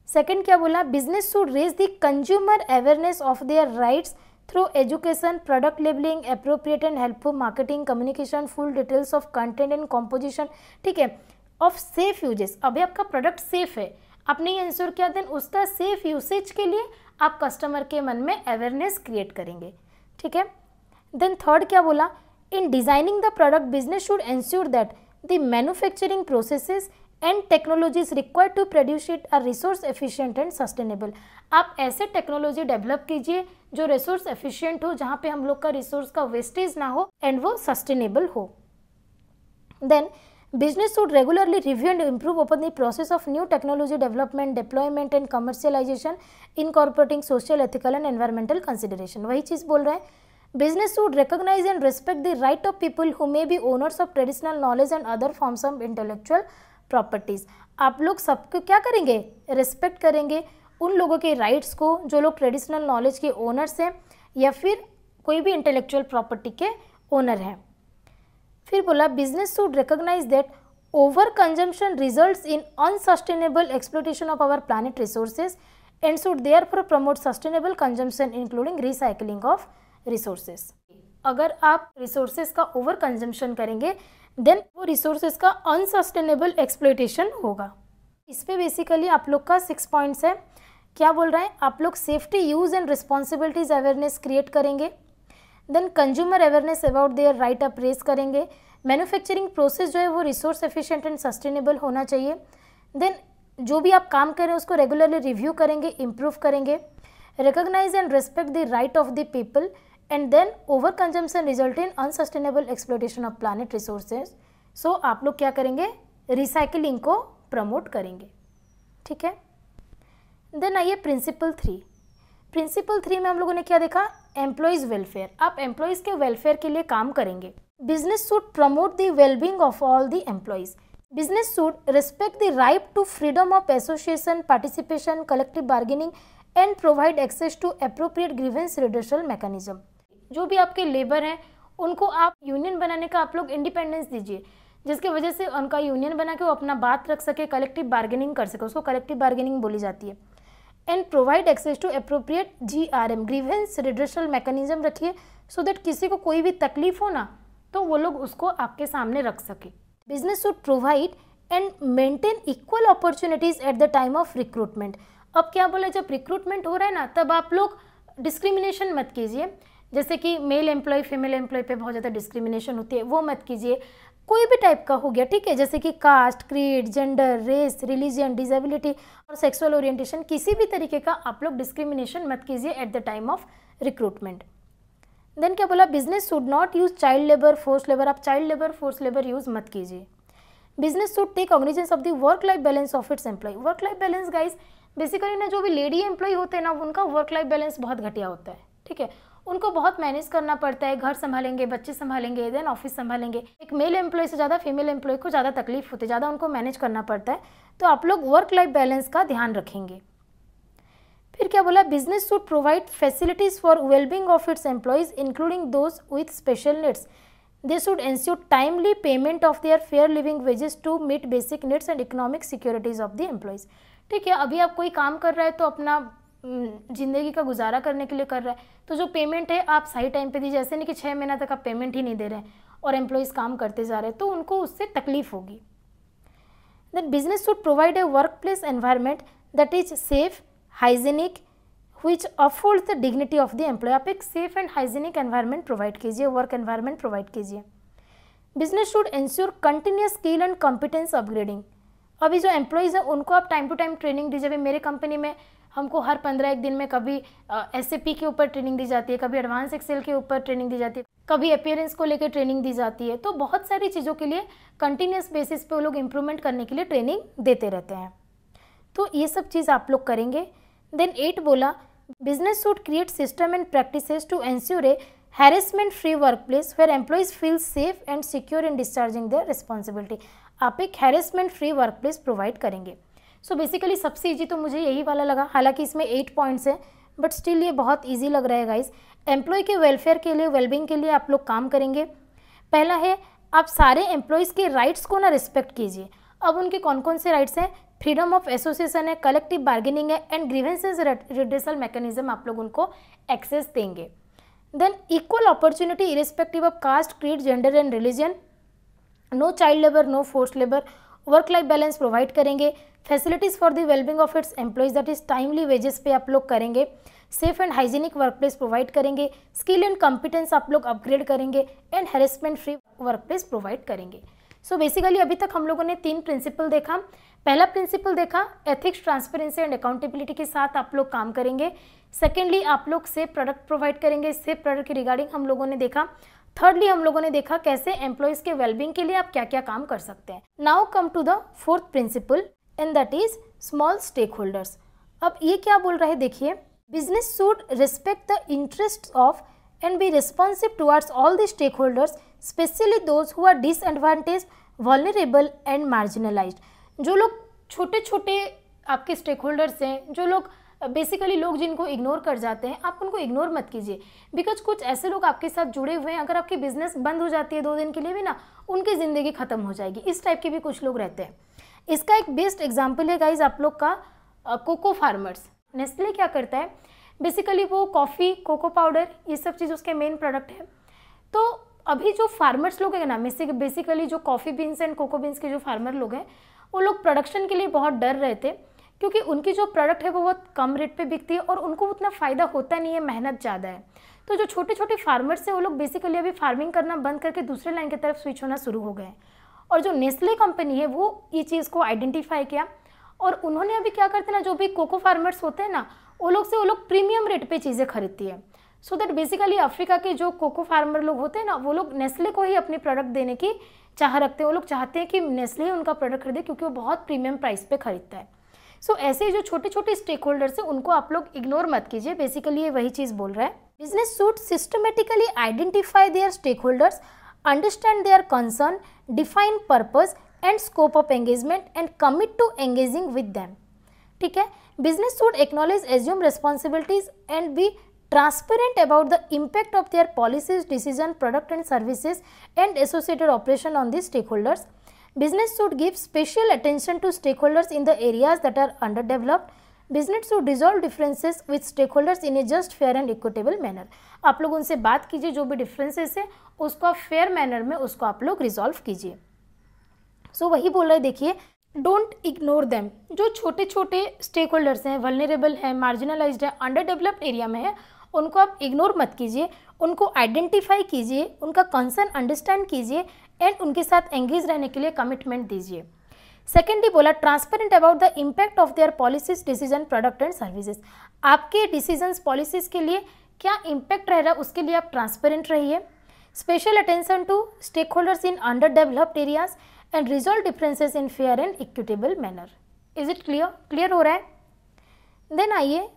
[SPEAKER 1] सेकंड क्या बोला, business should raise the consumer awareness of their rights through education, product labelling, appropriate and helpful marketing, communication, full details of content and composition. ठीक है, ऑफ सेफ यूजेस। अभी आपका प्रोडक्ट सेफ है, आपने ये इंश्योर किया, देन उसका safe usage के लिए आप कस्टमर के मन में अवेयरनेस क्रिएट करेंगे। ठीक है। देन थर्ड क्या बोला, in designing the product business should ensure that the manufacturing processes and technologies required to produce it are resource efficient and sustainable. आप ऐसे टेक्नोलॉजी डेवलप कीजिए जो रिसोर्स एफिशिएंट हो, जहाँ पे हम लोग का रिसोर्स का वेस्टेज ना हो एंड वो सस्टेनेबल हो। Then business should regularly review and improve upon the process of new technology development, deployment and commercialization, incorporating social, ethical and environmental consideration। वही चीज़ बोल रहे हैं, business should recognize and respect the right of people who may be owners of traditional knowledge and other forms of intellectual properties। आप लोग सबको क्या करेंगे, respect करेंगे उन लोगों के राइट्स को जो लोग ट्रेडिशनल नॉलेज के ओनर्स हैं या फिर कोई भी इंटेलेक्चुअल प्रॉपर्टी के ओनर हैं। फिर बोला, business should recognise that over consumption results in unsustainable exploitation of our planet resources and should therefore promote sustainable consumption including recycling of resources. अगर आप रिसोर्सेज का ओवर कंजम्पशन करेंगे देन वो resources का अनसस्टेनेबल एक्सप्लोटेशन होगा। इस पे basically आप लोग का 6 पॉइंट्स है। क्या बोल रहे हैं, आप लोग safety use and responsibilities awareness create करेंगे, then consumer awareness about their right up raise करेंगे, मैन्युफैक्चरिंग प्रोसेस जो है वो रिसोर्स एफिशिएंट एंड सस्टेनेबल होना चाहिए, देन जो भी आप काम करें उसको रेगुलरली रिव्यू करेंगे, इम्प्रूव करेंगे, recognise and respect the right of the people and then over consumption result in unsustainable exploitation of planet resources. So आप लोग क्या करेंगे, रिसाइकलिंग को प्रमोट करेंगे। ठीक है। देन आइए प्रिंसिपल 3। प्रिंसिपल 3 में हम लोगों ने क्या देखा, एम्प्लॉयज वेलफेयर। आप एम्प्लॉयज के वेलफेयर के लिए काम करेंगे। Business should promote the wellbeing of all the employees. Business should respect the right to freedom of association, participation, collective bargaining and provide access to appropriate grievance redressal mechanism. जो भी आपके labour हैं उनको आप यूनियन बनाने का आप लोग इंडिपेंडेंस दीजिए, जिसकी वजह से उनका यूनियन बना के वो अपना बात रख सके, कलेक्टिव बार्गेनिंग कर सके, उसको कलेक्टिव बार्गेनिंग बोली जाती है। And provide access to appropriate GRM grievance redressal mechanism रखिए, सो दैट किसी को कोई भी तकलीफ हो ना तो वो लोग उसको आपके सामने रख सके। Business should provide and maintain equal opportunities eight the time of recruitment. अब क्या बोले, जब रिक्रूटमेंट हो रहा है ना तब आप लोग डिस्क्रिमिनेशन मत कीजिए, जैसे कि मेल एम्प्लॉय फीमेल एम्प्लॉय पे बहुत ज़्यादा डिस्क्रिमिनेशन होती है, वो मत कीजिए। कोई भी टाइप का हो गया, ठीक है, जैसे कि caste, creed, gender, race, religion, disability और सेक्सुअल ओरिएंटेशन, किसी भी तरीके का आप लोग डिस्क्रिमिनेशन मत कीजिए at the time of recruitment. Then क्या बोला, business should not use child labour, force labour. आप child labour, force labour use मत कीजिए। Business should take cognizance of the work life balance of its employee. Work life balance guys basically ना जो भी lady employ होते हैं ना उनका वर्क लाइफ बैलेंस बहुत घटिया होता है। ठीक है, उनको बहुत मैनेज करना पड़ता है, घर संभालेंगे, बच्चे संभालेंगे, देन ऑफिस संभालेंगे। एक मेल एम्प्लॉय से ज़्यादा फीमेल एम्प्लॉय को ज़्यादा तकलीफ होती है, ज़्यादा उनको मैनेज करना पड़ता है, तो आप लोग वर्क लाइफ बैलेंस का ध्यान रखेंगे। फिर क्या बोला, business should provide facilities for wellbeing of its employees including those with special needs. They should ensure timely payment of their fair living wages to meet basic needs and economic securities of the employees. ठीक है, अभी आप कोई काम कर रहा है तो अपना ज़िंदगी का गुजारा करने के लिए कर रहा है, तो जो पेमेंट है आप सही टाइम पे दीजिए। ऐसे नहीं कि 6 महीना तक आप पेमेंट ही नहीं दे रहे हैं और एम्प्लॉयज़ काम करते जा रहे हैं, तो उनको उससे तकलीफ होगी। Then business should provide a workplace environment that is safe, hygienic, which affords the dignity of the employee. आप एक safe and hygienic environment provide कीजिए, work environment provide कीजिए. Business should ensure continuous skill and competence upgrading. अभी जो employees हैं उनको आप time to time training दीजिए. अभी मेरे कंपनी में हमको हर 15 दिन में कभी SAP के ऊपर ट्रेनिंग दी जाती है, कभी एडवांस एक्सेल के ऊपर ट्रेनिंग दी जाती है, कभी अपीयरेंस को लेकर ट्रेनिंग दी जाती है. तो बहुत सारी चीज़ों के लिए कंटिन्यूस बेसिस पे वो लोग इम्प्रूवमेंट करने के लिए ट्रेनिंग देते रहते हैं. तो ये सब चीज़ आप लोग करेंगे. देन 8 बोला business should create system and practices to ensure a harassment free workplace where employees feel safe and secure in discharging their responsibility. आप एक harassment free workplace provide करेंगे. सो बेसिकली सबसे easy तो मुझे यही वाला लगा. हालांकि इसमें 8 पॉइंट्स हैं बट स्टिल ये बहुत ईजी लग रहा है गाइज. एम्प्लॉय के वेलफेयर के लिए, वेलबींग के लिए आप लोग काम करेंगे. पहला है आप सारे एम्प्लॉयज़ के राइट्स को ना रिस्पेक्ट कीजिए. अब उनके कौन कौन से राइट्स हैं? फ्रीडम ऑफ एसोसिएशन है, कलेक्टिव बार्गेनिंग है एंड ग्रीवेंसेज रिड्रेसल मैकेनिज्म आप लोग उनको एक्सेस देंगे. Then equal opportunity irrespective of caste, creed, gender and religion. No child labour, no force labour. Work life balance provide करेंगे. Facilities for the wellbeing of its employees, that is timely wages pay आप लोग करेंगे. Safe and hygienic workplace provide करेंगे. Skill and competence आप लोग upgrade करेंगे and harassment free workplace provide करेंगे. So basically अभी तक हम लोगों ने 3 प्रिंसिपल देखा. पहला प्रिंसिपल देखा एथिक्स, ट्रांसपेरेंसी एंड अकाउंटेबिलिटी के साथ आप लोग काम करेंगे. सेकेंडली आप लोग सेफ प्रोडक्ट प्रोवाइड करेंगे. सेफ प्रोडक्ट के रिगार्डिंग हम लोगों ने देखा. थर्डली हम लोगों ने देखा कैसे एम्प्लॉयज़ के वेलबींग के लिए आप क्या क्या काम कर सकते हैं. Now come to the 4th principle and that is small stake holders. अब ये क्या बोल रहा है देखिए. Business should respect the interest of and be responsive towards all the stake holders, specially those who are disadvantage, vulnerable and marginalised. जो लोग छोटे छोटे आपके स्टेक होल्डर्स हैं, जो लोग बेसिकली लोग जिनको इग्नोर कर जाते हैं, आप उनको इग्नोर मत कीजिए. बिकॉज कुछ ऐसे लोग आपके साथ जुड़े हुए हैं, अगर आपकी बिजनेस बंद हो जाती है 2 दिन के लिए भी ना, उनकी ज़िंदगी ख़त्म हो जाएगी. इस टाइप के भी कुछ लोग रहते हैं. इसका एक बेस्ट एग्जाम्पल है गाइज आप लोग का कोको फार्मर्स. नेस्ले क्या करता है बेसिकली, वो कॉफ़ी, कोको पाउडर, ये सब चीज़ उसके मेन प्रोडक्ट है. तो अभी जो फार्मर्स लोग हैं ना, बेसिकली जो coffee beans and cocoa beans के जो फार्मर लोग हैं, वो लोग प्रोडक्शन के लिए बहुत डर रहे थे क्योंकि उनकी जो प्रोडक्ट है वो बहुत कम रेट पे बिकती है और उनको उतना फ़ायदा होता नहीं है, मेहनत ज़्यादा है. तो जो छोटे छोटे फार्मर्स हैं वो लोग बेसिकली अभी फार्मिंग करना बंद करके दूसरे लाइन की तरफ स्विच होना शुरू हो गए हैं. और जो नेस्ले कंपनी है वो ये चीज़ को आइडेंटिफाई किया और उन्होंने अभी क्या करते हैं ना, जो भी कोको फार्मर्स होते हैं ना, वो लोग प्रीमियम रेट पे चीज़ें खरीदती है. सो दैट बेसिकली अफ्रीका के जो कोको फार्मर लोग होते हैं ना, वो लोग नेस्ले को ही अपनी प्रोडक्ट देने की चाह रखते हैं. वो लोग चाहते हैं कि नेस्ले ही उनका प्रोडक्ट खरीदे क्योंकि वो बहुत प्रीमियम प्राइस पे खरीदता है. सो ऐसे जो छोटे छोटे स्टेक होल्डर्स हैं उनको आप लोग इग्नोर मत कीजिए. बेसिकली ये वही चीज़ बोल रहा है. Business should systematically identify their stake holders, understand their concern, define purpose and scope of engagement and commit to engaging with them. ठीक है. Business should acknowledge, assume responsibilities and be transparent about the impact of their policies, decision, product and services and associated operation on the stakeholders. Business should give special attention to stakeholders in the areas that are underdeveloped. Business should resolve differences with stakeholders in a just, fair and equitable manner. आप लोग उनसे बात कीजिए, जो भी differences है उसको आप फेयर मैनर में उसको आप लोग रिजॉल्व कीजिए. सो वही बोल रहे देखिए, डोंट इग्नोर देम. जो छोटे छोटे स्टेक होल्डर्स हैं, वल्नरेबल हैं, मार्जिनलाइज्ड है, अंडर डेवलप्ड एरिया में है, उनको आप इग्नोर मत कीजिए. उनको आइडेंटिफाई कीजिए, उनका कंसर्न अंडरस्टैंड कीजिए एंड उनके साथ एंगेज रहने के लिए कमिटमेंट दीजिए. सेकेंडली बोला transparent about the impact of their policies, decision, product and services. आपके डिसीजंस, पॉलिसीज के लिए क्या इम्पैक्ट रह रहा है उसके लिए आप ट्रांसपेरेंट रहिए. Special attention to stake holders in under developed areas and resolve differences in fair and equitable manner. Is it clear हो रहा है. देन आइए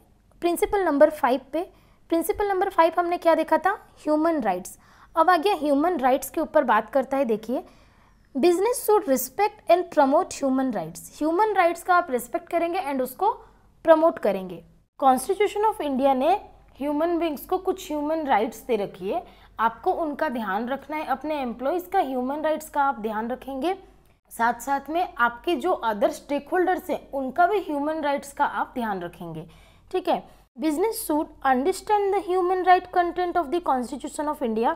[SPEAKER 1] प्रिंसिपल नंबर 5 पे. प्रिंसिपल नंबर 5 हमने क्या देखा था, ह्यूमन राइट्स. अब आ गया ह्यूमन राइट्स के ऊपर बात करता है. देखिए, business should respect and promote human rights. Human rights का आप रिस्पेक्ट करेंगे एंड उसको प्रमोट करेंगे. कॉन्स्टिट्यूशन ऑफ इंडिया ने ह्यूमन बींग्स को कुछ ह्यूमन राइट्स दे रखी है, आपको उनका ध्यान रखना है. अपने एम्प्लॉयज़ का ह्यूमन राइट्स का आप ध्यान रखेंगे, साथ साथ में आपके जो अदर स्टेक होल्डर्स हैं उनका भी ह्यूमन राइट्स का आप ध्यान रखेंगे. ठीक है. Business should understand the human right content of the Constitution of India,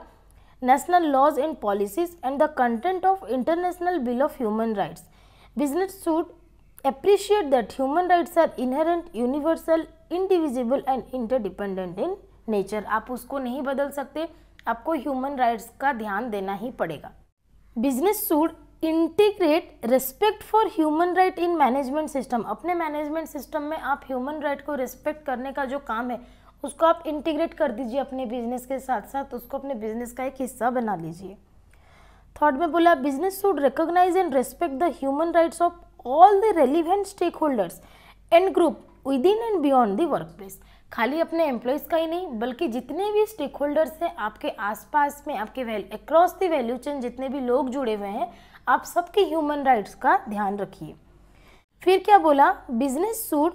[SPEAKER 1] national laws and policies and the content of International Bill of Human Rights. Business should appreciate that human rights are inherent, universal, indivisible and interdependent in nature. आप उसको नहीं बदल सकते, आपको human rights का ध्यान देना ही पड़ेगा. Business should integrate respect for human right in management system. अपने मैनेजमेंट सिस्टम में आप ह्यूमन राइट को रिस्पेक्ट करने का जो काम है उसको आप इंटीग्रेट कर दीजिए अपने बिजनेस के साथ साथ, उसको अपने बिजनेस का एक हिस्सा बना लीजिए. थर्ड में बोला business should recognise and respect the human rights of all the relevant stakeholders and group within and beyond the workplace. खाली अपने एम्प्लॉयज़ का ही नहीं बल्कि जितने भी स्टेक होल्डर्स हैं आपके आसपास में, आपके अक्रॉस द वैल्यू चेन जितने भी लोग जुड़े हुए हैं, आप सबके ह्यूमन राइट्स का ध्यान रखिए. फिर क्या बोला, business should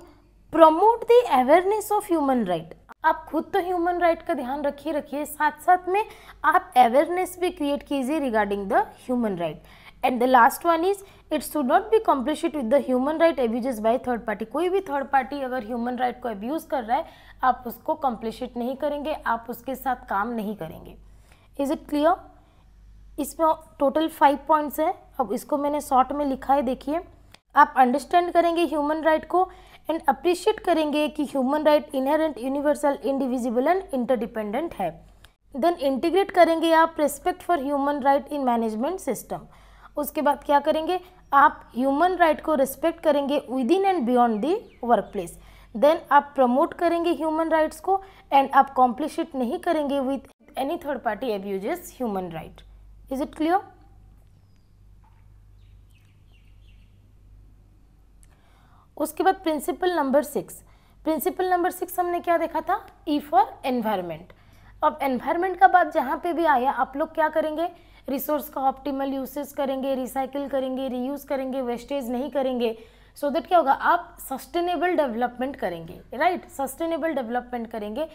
[SPEAKER 1] promote the awareness of human right. आप खुद तो ह्यूमन राइट का ध्यान रखिए, साथ साथ में आप अवेयरनेस भी क्रिएट कीजिए regarding the human right. And the last one is it should not be complicit with the human right abuses by third party. कोई भी थर्ड पार्टी अगर ह्यूमन राइट को अब्यूज़ कर रहा है आप उसको कॉम्प्लिशिट नहीं करेंगे, आप उसके साथ काम नहीं करेंगे. Is it clear? इसमें टोटल 5 पॉइंट्स हैं. अब इसको मैंने शॉर्ट में लिखा है, देखिए. आप अंडरस्टैंड करेंगे ह्यूमन राइट को एंड अप्रिशिएट करेंगे कि human right inherent, universal, indivisible and interdependent है. देन इंटीग्रेट करेंगे आप respect for human right in management system. उसके बाद क्या करेंगे, आप ह्यूमन राइट को रिस्पेक्ट करेंगे within and beyond the work place. Then आप प्रमोट करेंगे ह्यूमन राइट्स को एंड आप कॉम्प्लिशिट नहीं करेंगे with any third party abuses human right. Is it clear? उसके बाद प्रिंसिपल नंबर 6. प्रिंसिपल नंबर 6 हमने क्या देखा था, ई फॉर एनवायरमेंट. अब एनवायरमेंट का बात जहाँ पे भी आया आप लोग क्या करेंगे, रिसोर्स का ऑप्टिमल यूसेज करेंगे, रिसाइकिल करेंगे, रीयूज करेंगे, वेस्टेज नहीं करेंगे. सो दैट क्या होगा, आप सस्टेनेबल डेवलपमेंट करेंगे. राइट, सस्टेनेबल डेवलपमेंट करेंगे,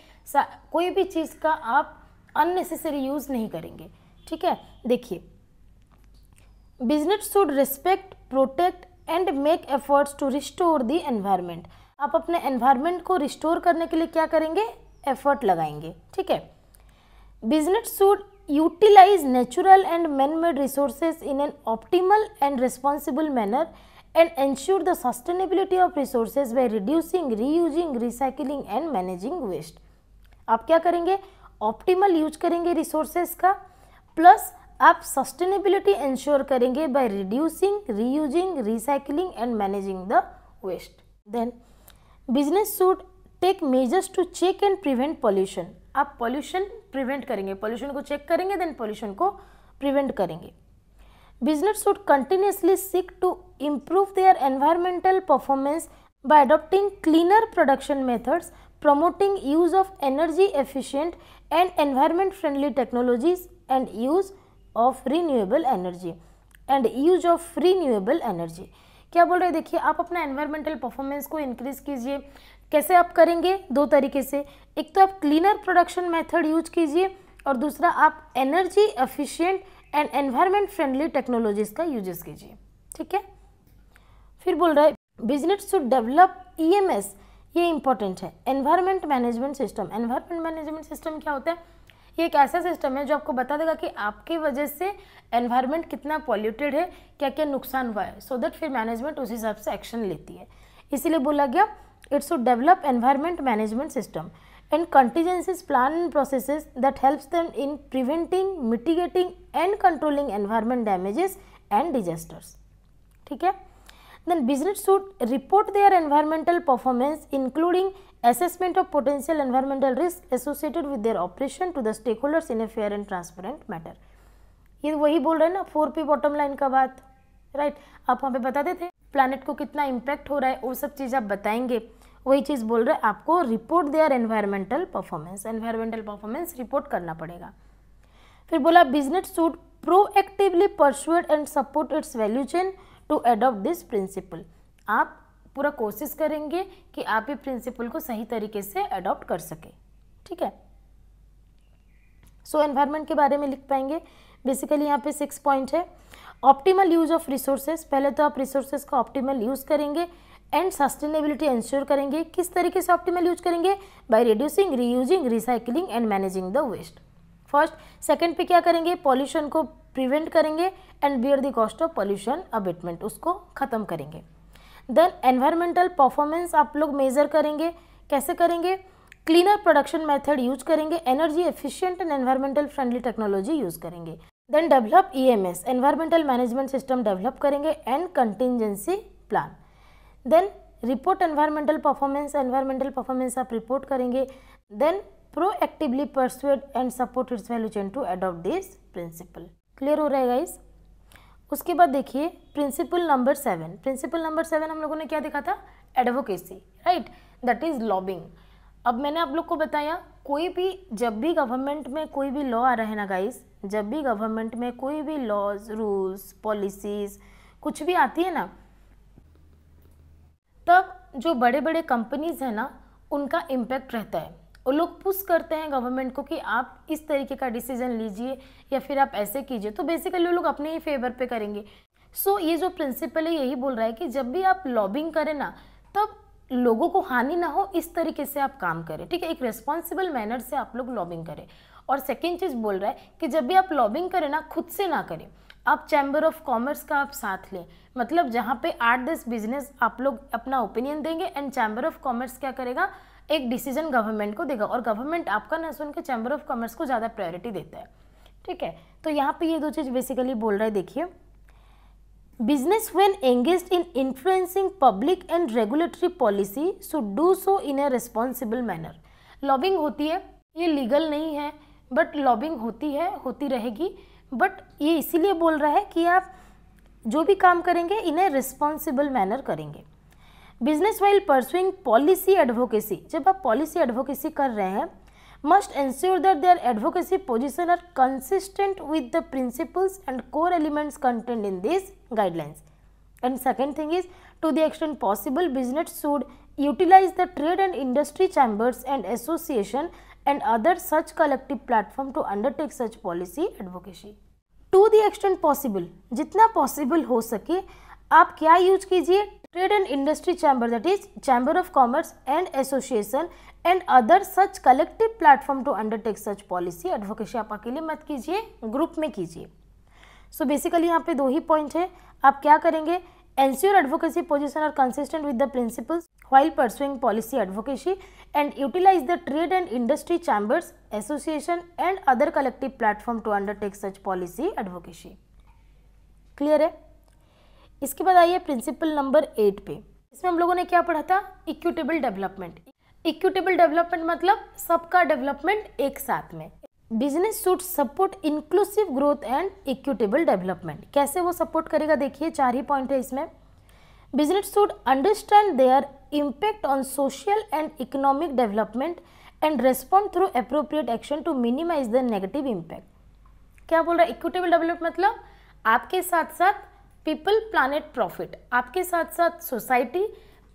[SPEAKER 1] कोई भी चीज़ का आप अननेसेसरी यूज नहीं करेंगे. ठीक है, देखिए, business should respect, protect and make efforts to restore the environment. आप अपने एनवायरमेंट को रिस्टोर करने के लिए क्या करेंगे, एफर्ट लगाएंगे. ठीक है. Business should utilize natural and man-made resources in an optimal and responsible manner and ensure the sustainability of resources by reducing, reusing, recycling and managing waste. आप क्या करेंगे, ऑप्टिमल यूज करेंगे रिसोर्सेज का, प्लस आप sustainability ensure करेंगे by reducing, reusing, recycling and managing the waste. Then business should take measures to check and prevent pollution. आप pollution prevent करेंगे, pollution को चेक करेंगे, देन पॉल्यूशन को प्रिवेंट करेंगे. Business should continuously seek to improve their environmental performance by adopting cleaner production methods, promoting use of energy efficient and environment friendly technologies and use of renewable energy. क्या बोल रहे हैं, देखिए, आप अपना environmental performance को increase कीजिए. कैसे आप करेंगे, 2 तरीके से. एक तो आप क्लीनर प्रोडक्शन मेथड यूज कीजिए और दूसरा आप energy efficient and environment friendly technologies का यूजेस कीजिए. ठीक है. फिर बोल रहा है बिजनेस शुड डेवलप EMS. ये इंपॉर्टेंट है, environment management system. Environment management system क्या होता है, ये एक ऐसा सिस्टम है जो आपको बता देगा कि आपकी वजह से एनवायरमेंट कितना पॉल्यूटेड है, क्या क्या नुकसान हुआ है, सो दैट फिर मैनेजमेंट उस हिसाब से एक्शन लेती है. इसीलिए बोला गया it should develop environment management system and contingencies plan and processes that helps them in preventing, mitigating and controlling environment damages and disasters. ठीक है. Then business should report their environmental performance including assessment of potential environmental risk associated with their operation to the stakeholders in a fair and transparent manner. ये वही बोल रहे हैं ना 4P bottom line का बात. राइट, आप वहाँ पे बताते थे प्लैनेट को कितना इम्पैक्ट हो रहा है, वो सब चीज़ आप बताएंगे. वही चीज़ बोल रहे हैं, आपको report their environmental performance report करना पड़ेगा. फिर बोला business should proactively persuade and support its value chain to adopt this principle. आप पूरा कोशिश करेंगे कि आप ये प्रिंसिपल को सही तरीके से अडॉप्ट कर सके. ठीक है. सो एनवायरमेंट के बारे में लिख पाएंगे. बेसिकली यहाँ पे 6 पॉइंट है. ऑप्टिमल यूज ऑफ रिसोर्सेज, पहले तो आप रिसोर्सेज का ऑप्टिमल यूज करेंगे एंड सस्टेनेबिलिटी इंश्योर करेंगे. किस तरीके से ऑप्टिमल यूज करेंगे, by reducing, reusing, recycling and managing the waste. First. Second पे क्या करेंगे, पॉल्यूशन को प्रिवेंट करेंगे and bear the cost of pollution abatement, उसको ख़त्म करेंगे। देन एनवायरमेंटल परफॉर्मेंस आप लोग मेजर करेंगे, कैसे करेंगे, क्लीनर प्रोडक्शन मेथड यूज करेंगे, energy efficient and environmental friendly technology use करेंगे। Then develop EMS environmental management system develop करेंगे and contingency plan. Then report environmental performance आप रिपोर्ट करेंगे। Then proactively persuade and support its value chain to adopt this principle. Clear हो रहा है guys. उसके बाद देखिए प्रिंसिपल नंबर 7। प्रिंसिपल नंबर 7 हम लोगों ने क्या देखा था, advocacy, right, that is lobbying. अब मैंने आप लोग को बताया कोई भी, जब भी गवर्नमेंट में कोई भी लॉ आ रहा है ना गाइस, जब भी गवर्नमेंट में कोई भी लॉज, रूल्स, पॉलिसीज कुछ भी आती है ना, तब जो बड़े बड़े कंपनीज हैं ना उनका इम्पैक्ट रहता है। वो लोग पुश करते हैं गवर्नमेंट को कि आप इस तरीके का डिसीजन लीजिए या फिर आप ऐसे कीजिए, तो बेसिकली वो लोग अपने ही फेवर पे करेंगे। सो ये जो प्रिंसिपल है यही बोल रहा है कि जब भी आप लॉबिंग करें ना, तब लोगों को हानि ना हो इस तरीके से आप काम करें, ठीक है, एक रिस्पॉन्सिबल मैनर से आप लोग लॉबिंग करें। और सेकेंड चीज़ बोल रहा है कि जब भी आप लॉबिंग करें ना, खुद से ना करें, आप चैम्बर ऑफ कॉमर्स का आप साथ लें। मतलब जहाँ पे 8-10 बिजनेस आप लोग अपना ओपिनियन देंगे एंड चैम्बर ऑफ कॉमर्स क्या करेगा, एक डिसीजन गवर्नमेंट को देगा और गवर्नमेंट आपका ना सुन के चैम्बर ऑफ कॉमर्स को ज़्यादा प्रायोरिटी देता है, ठीक है। तो यहाँ पे ये दो चीज़ बेसिकली बोल रहा है। देखिए, business when engaged in influencing public and regulatory policy should do so in a responsible manner. Lobbying होती है, ये लीगल नहीं है, बट लॉबिंग होती है, होती रहेगी, बट ये इसीलिए बोल रहा है कि आप जो भी काम करेंगे इन्हें रिस्पॉन्सिबल मैनर करेंगे। Business while pursuing policy advocacy, जब आप पॉलिसी एडवोकेसी कर रहे हैं, must ensure that their advocacy position are consistent with the principles and core elements content in this guidelines. And second thing is, to the extent possible business should utilise the trade and industry chambers and association and other such collective platform to undertake such policy advocacy to the extent possible, जितना possible हो सके आप क्या use कीजिए, trade and industry chamber, that is chamber of commerce and association and other such collective platform to undertake such policy advocacy. आप अकेले मत कीजिए, ग्रुप में कीजिए। सो बेसिकली यहाँ पे दो ही पॉइंट है, आप क्या करेंगे, ensure advocacy position are consistent with the principles while pursuing policy advocacy and utilize the trade and industry chambers, association and other collective platform to undertake such policy advocacy। Clear है। इसके बाद आइए principal number 8 पे। इसमें हम लोगों ने क्या पढ़ा था, इक्विटेबल डेवलपमेंट। इक्विटेबल डेवलपमेंट मतलब सबका डेवलपमेंट एक साथ में। Business should support inclusive growth and equitable development. कैसे वो सपोर्ट करेगा, देखिए 4 ही पॉइंट है इसमें। Business should understand their impact on social and economic development and respond through appropriate action to minimise the negative impact. क्या बोल रहा है, इक्विटेबल डेवलपमेंट मतलब आपके साथ साथ पीपल, प्लानेट, प्रॉफिट, आपके साथ साथ सोसाइटी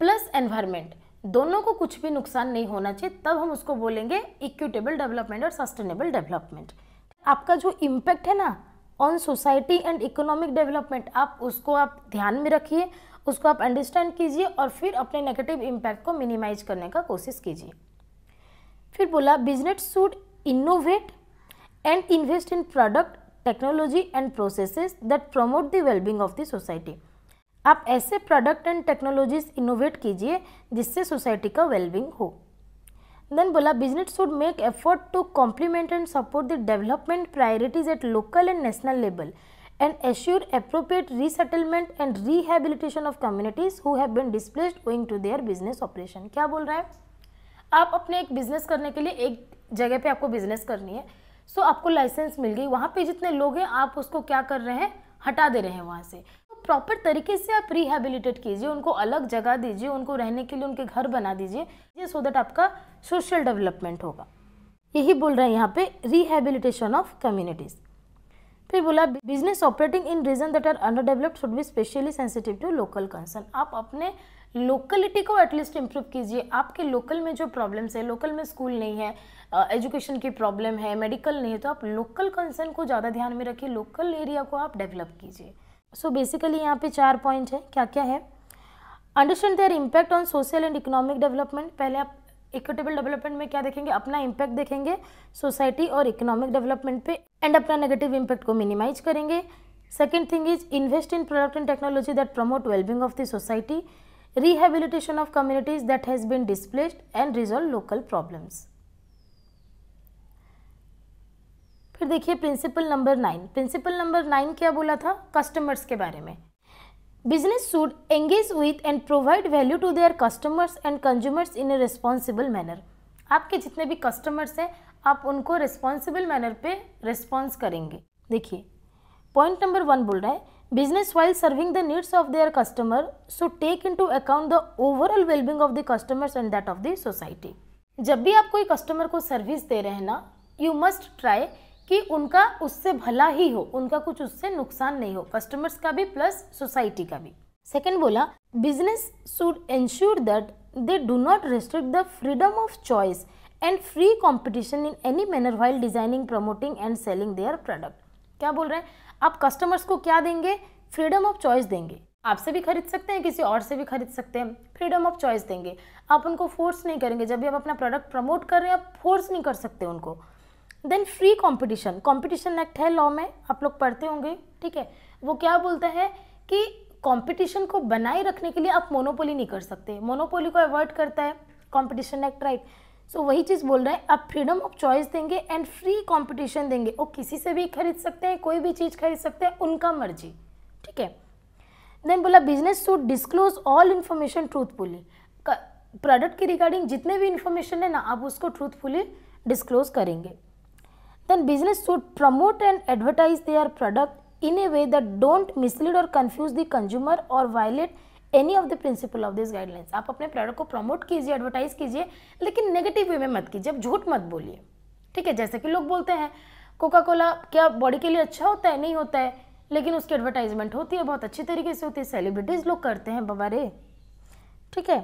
[SPEAKER 1] प्लस एनवायरमेंट, दोनों को कुछ भी नुकसान नहीं होना चाहिए, तब हम उसको बोलेंगे इक्विटेबल डेवलपमेंट और सस्टेनेबल डेवलपमेंट। आपका जो इम्पैक्ट है ना on society and economic development, आप उसको आप ध्यान में रखिए, उसको आप अंडरस्टैंड कीजिए और फिर अपने नेगेटिव इम्पैक्ट को मिनिमाइज करने का कोशिश कीजिए। फिर बोला business should innovate and invest in product, technology and processes that promote the wellbeing of the society. आप ऐसे प्रोडक्ट एंड टेक्नोलॉजीज इनोवेट कीजिए जिससे सोसाइटी का वेलबींग हो। देन बोला business should make effort to complement and support the development priorities at local and national level and assure appropriate resettlement and rehabilitation of communities who have been displaced owing to their business operation. क्या बोल रहा है, आप अपने एक business करने के लिए एक जगह पे आपको बिजनेस करनी है, सो आपको लाइसेंस मिल गई, वहाँ पे जितने लोग हैं आप उसको क्या कर रहे हैं, हटा दे रहे हैं वहाँ से। प्रॉपर तरीके से आप रिहेबिलिटेट कीजिए, उनको अलग जगह दीजिए, उनको रहने के लिए उनके घर बना दीजिए, सो दैट आपका सोशल डेवलपमेंट होगा। यही बोल रहे हैं यहाँ पे, रिहेबिलिटेशन ऑफ कम्युनिटीज। फिर बोला business operating in region that are under developed should be specially sensitive to local concern. आप अपने लोकलिटी को एटलीस्ट इम्प्रूव कीजिए। आपके लोकल में जो प्रॉब्लम्स है, लोकल में स्कूल नहीं है, एजुकेशन की प्रॉब्लम है, मेडिकल नहीं है, तो आप लोकल कंसर्न को ज़्यादा ध्यान में रखिए, लोकल एरिया को आप डेवलप कीजिए। सो बेसिकली यहाँ पे 4 पॉइंट है, क्या क्या है, understand their impact on social and economic development. पहले आप इक्विटेबल डेवलपमेंट में क्या देखेंगे, अपना इम्पैक्ट देखेंगे सोसाइटी और इकोनॉमिक डेवलपमेंट पे एंड अपना नेगेटिव इम्पैक्ट को मिनिमाइज करेंगे। Second thing is invest in product and technology that promote wellbeing of the society, rehabilitation of communities that has been displaced and resolve local problems। फिर देखिए principle number 9। Principle number 9 क्या बोला था, customers के बारे में। Business should engage with and provide value to their customers and consumers in a responsible manner. आपके जितने भी कस्टमर्स हैं आप उनको रिस्पॉन्सिबल मैनर पे रिस्पॉन्स करेंगे। देखिए पॉइंट नंबर 1 बोल रहा है, business while serving the needs of their customer should take into account the overall wellbeing of the customers and that of the society. जब भी आप कोई कस्टमर को सर्विस दे रहे हैं ना, यू मस्ट ट्राई कि उनका उससे भला ही हो, उनका कुछ उससे नुकसान नहीं हो, कस्टमर्स का भी प्लस सोसाइटी का भी। सेकेंड बोला, business should ensure that they do not restrict the freedom of choice and free competition in any manner while designing, promoting and selling their product. क्या बोल रहे हैं, आप कस्टमर्स को क्या देंगे, फ्रीडम ऑफ चॉइस देंगे। आपसे भी खरीद सकते हैं, किसी और से भी खरीद सकते हैं, फ्रीडम ऑफ चॉइस देंगे। आप उनको फोर्स नहीं करेंगे, जब भी आप अपना प्रोडक्ट प्रमोट कर रहे हैं आप फोर्स नहीं कर सकते उनको। Then free competition, competition act है लॉ में, आप लोग पढ़ते होंगे, ठीक है। वो क्या बोलता है कि कंपटीशन को बनाए रखने के लिए आप मोनोपोली नहीं कर सकते, मोनोपोली को अवॉइड करता है कंपटीशन एक्ट, राइट। सो वही चीज़ बोल रहा है, आप फ्रीडम ऑफ चॉइस देंगे एंड फ्री कंपटीशन देंगे। वो किसी से भी खरीद सकते हैं, कोई भी चीज़ खरीद सकते हैं, उनका मर्जी, ठीक है। देन बोला, business should disclose all information truthfully. Product के रिगार्डिंग जितने भी इन्फॉर्मेशन है ना, आप उसको ट्रूथफुली डिस्क्लोज करेंगे। Then business should promote and advertise their product in a way that don't mislead or confuse the consumer or violate any of the principle of these guidelines। आप अपने product को promote कीजिए, advertise कीजिए, लेकिन negative way में मत कीजिए, अब झूठ मत बोलिए, ठीक है। जैसे कि लोग बोलते हैं कोका कोला क्या बॉडी के लिए अच्छा होता है, नहीं होता है, लेकिन उसकी एडवर्टाइजमेंट होती है, बहुत अच्छी तरीके से होती है, सेलिब्रिटीज लोग करते हैं बाबा रे, ठीक है।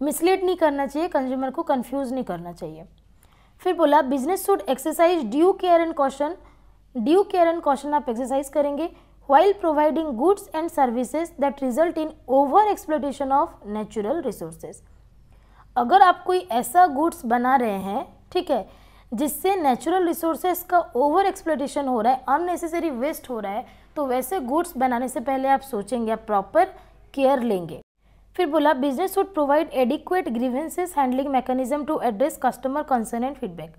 [SPEAKER 1] मिसलीड नहीं करना चाहिए, कंज्यूमर को कंफ्यूज नहीं करना चाहिए। फिर बोला, business should exercise due care and caution. Due care and caution आप एक्सरसाइज करेंगे while providing goods and services that result in over exploitation of natural resources. अगर आप कोई ऐसा गुड्स बना रहे हैं, ठीक है, जिससे नेचुरल रिसोर्सेज का ओवर एक्सप्लॉयटेशन हो रहा है, अननेसेसरी वेस्ट हो रहा है, तो वैसे गुड्स बनाने से पहले आप सोचेंगे, आप प्रॉपर केयर लेंगे। फिर बोला, business should provide adequate grievances handling mechanism to address customer concern and feedback.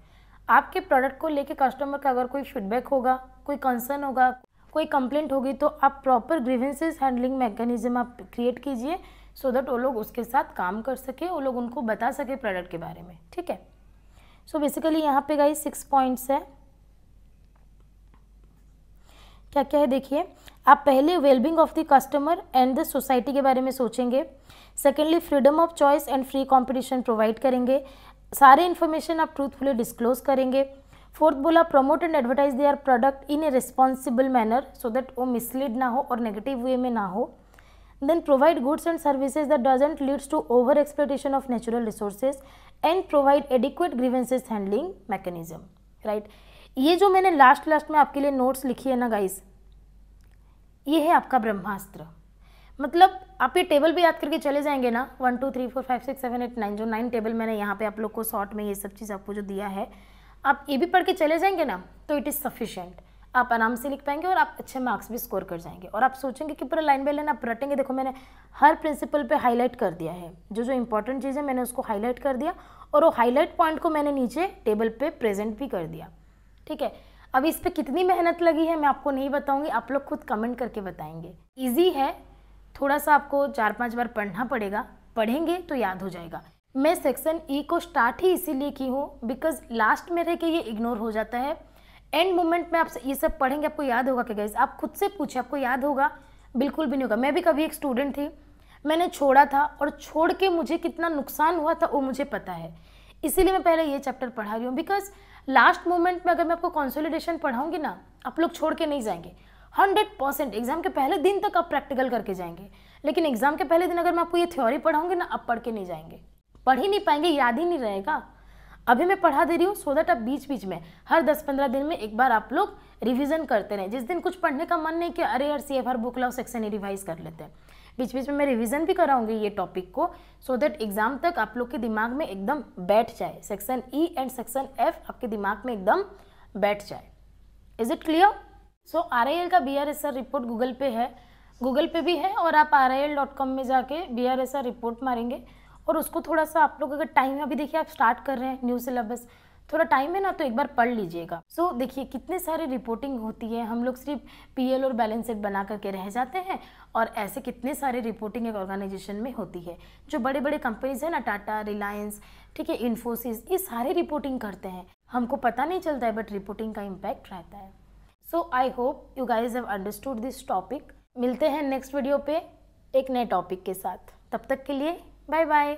[SPEAKER 1] आपके प्रोडक्ट को लेके कस्टमर का अगर कोई फीडबैक होगा, कोई कंसर्न होगा, कोई कंप्लेंट होगी, तो आप प्रॉपर ग्रीवेंसेस हैंडलिंग मैकेनिज्म आप क्रिएट कीजिए, सो दैट वो लोग उसके साथ काम कर सके, वो लोग उनको बता सके प्रोडक्ट के बारे में, ठीक है। सो बेसिकली यहाँ पे गाइस 6 पॉइंट्स है। क्या क्या है देखिए, आप पहले wellbeing of the customer and the society के बारे में सोचेंगे। Secondly, freedom of choice and free competition provide करेंगे, सारे इन्फॉर्मेशन आप ट्रूथफुली डिस्क्लोज करेंगे। फोर्थ बोला, promote and advertise their product in a responsible manner so that वो मिसलीड ना हो और नेगेटिव वे में ना हो। Then provide goods and services that doesn't leads to over exploitation of natural resources and provide adequate grievances handling mechanism, right. ये जो मैंने लास्ट में आपके लिए नोट्स लिखी है ना गाइस, ये है आपका ब्रह्मास्त्र। मतलब आप ये टेबल भी याद करके चले जाएंगे ना, 1 2 3 4 5 6 7 8 9, जो 9 टेबल मैंने यहाँ पे आप लोग को शॉर्ट में ये सब चीज़ आपको जो दिया है, आप ये भी पढ़ के चले जाएंगे ना, तो इट इज़ सफिशिएंट। आप आराम से लिख पाएंगे और आप अच्छे मार्क्स भी स्कोर कर जाएंगे। और आप सोचेंगे कि पूरा लाइन बाय लाइन आप रटेंगे। देखो मैंने हर प्रिंसिपल पे हाईलाइट कर दिया है, जो जो इंपॉर्टेंट चीज़ है मैंने उसको हाईलाइट कर दिया, और वो हाईलाइट पॉइंट को मैंने नीचे टेबल पे प्रेजेंट भी कर दिया, ठीक है। अब इस पर कितनी मेहनत लगी है मैं आपको नहीं बताऊंगी, आप लोग खुद कमेंट करके बताएंगे। ईजी है, थोड़ा सा आपको 4-5 बार पढ़ना पड़ेगा, पढ़ेंगे तो याद हो जाएगा। मैं सेक्शन ई को स्टार्ट ही इसीलिए की हूँ बिकॉज लास्ट में रह के ये इग्नोर हो जाता है। एंड मोमेंट में आप ये सब पढ़ेंगे, आपको याद होगा कि गाइस, आप खुद से पूछे आपको याद होगा? बिल्कुल भी नहीं होगा। मैं भी कभी एक स्टूडेंट थी, मैंने छोड़ा था और छोड़ के मुझे कितना नुकसान हुआ था वो मुझे पता है। इसीलिए मैं पहले ये चैप्टर पढ़ा रही हूँ, बिकॉज लास्ट मोमेंट में अगर मैं आपको कंसोलिडेशन पढ़ाऊंगी ना, आप लोग छोड़ के नहीं जाएंगे। 100% एग्जाम के पहले दिन तक आप प्रैक्टिकल करके जाएंगे, लेकिन एग्जाम के पहले दिन अगर मैं आपको ये थ्योरी पढ़ाऊंगी ना, आप पढ़ के नहीं जाएंगे, पढ़ ही नहीं पाएंगे, याद ही नहीं रहेगा। अभी मैं पढ़ा दे रही हूँ सो दैट आप बीच बीच में हर 10-15 दिन में एक बार आप लोग रिवीजन करते रहें। जिस दिन कुछ पढ़ने का मन नहीं किया, अरे यार CFR बुक लाओ सेक्शन ही रिवाइज कर लेते हैं, बीच बीच में मैं रिवीजन भी कराऊंगी ये टॉपिक को, सो दैट एग्जाम तक आप लोग के दिमाग में एकदम बैठ जाए, section E and section F आपके दिमाग में एकदम बैठ जाए। Is it clear? So RIL का BRSR रिपोर्ट गूगल पे है, गूगल पे भी है, और आप RIL.com में जाके BRSR रिपोर्ट मारेंगे और उसको थोड़ा सा आप लोग अगर टाइम, अभी देखिए आप स्टार्ट कर रहे हैं न्यू सिलेबस, थोड़ा टाइम है ना, तो एक बार पढ़ लीजिएगा। सो देखिए कितने सारे रिपोर्टिंग होती है, हम लोग सिर्फ PL और बैलेंस शीट बना करके रह जाते हैं, और ऐसे कितने सारे रिपोर्टिंग एक ऑर्गेनाइजेशन में होती है। जो बड़े बड़े कंपनीज है ना, टाटा, रिलायंस, ठीक है, इन्फोसिस, ये सारे रिपोर्टिंग करते हैं, हमको पता नहीं चलता है, बट रिपोर्टिंग का इम्पैक्ट रहता है। So I hope you guys have understood this topic. मिलते हैं नेक्स्ट वीडियो पे एक नए टॉपिक के साथ, तब तक के लिए बाय बाय।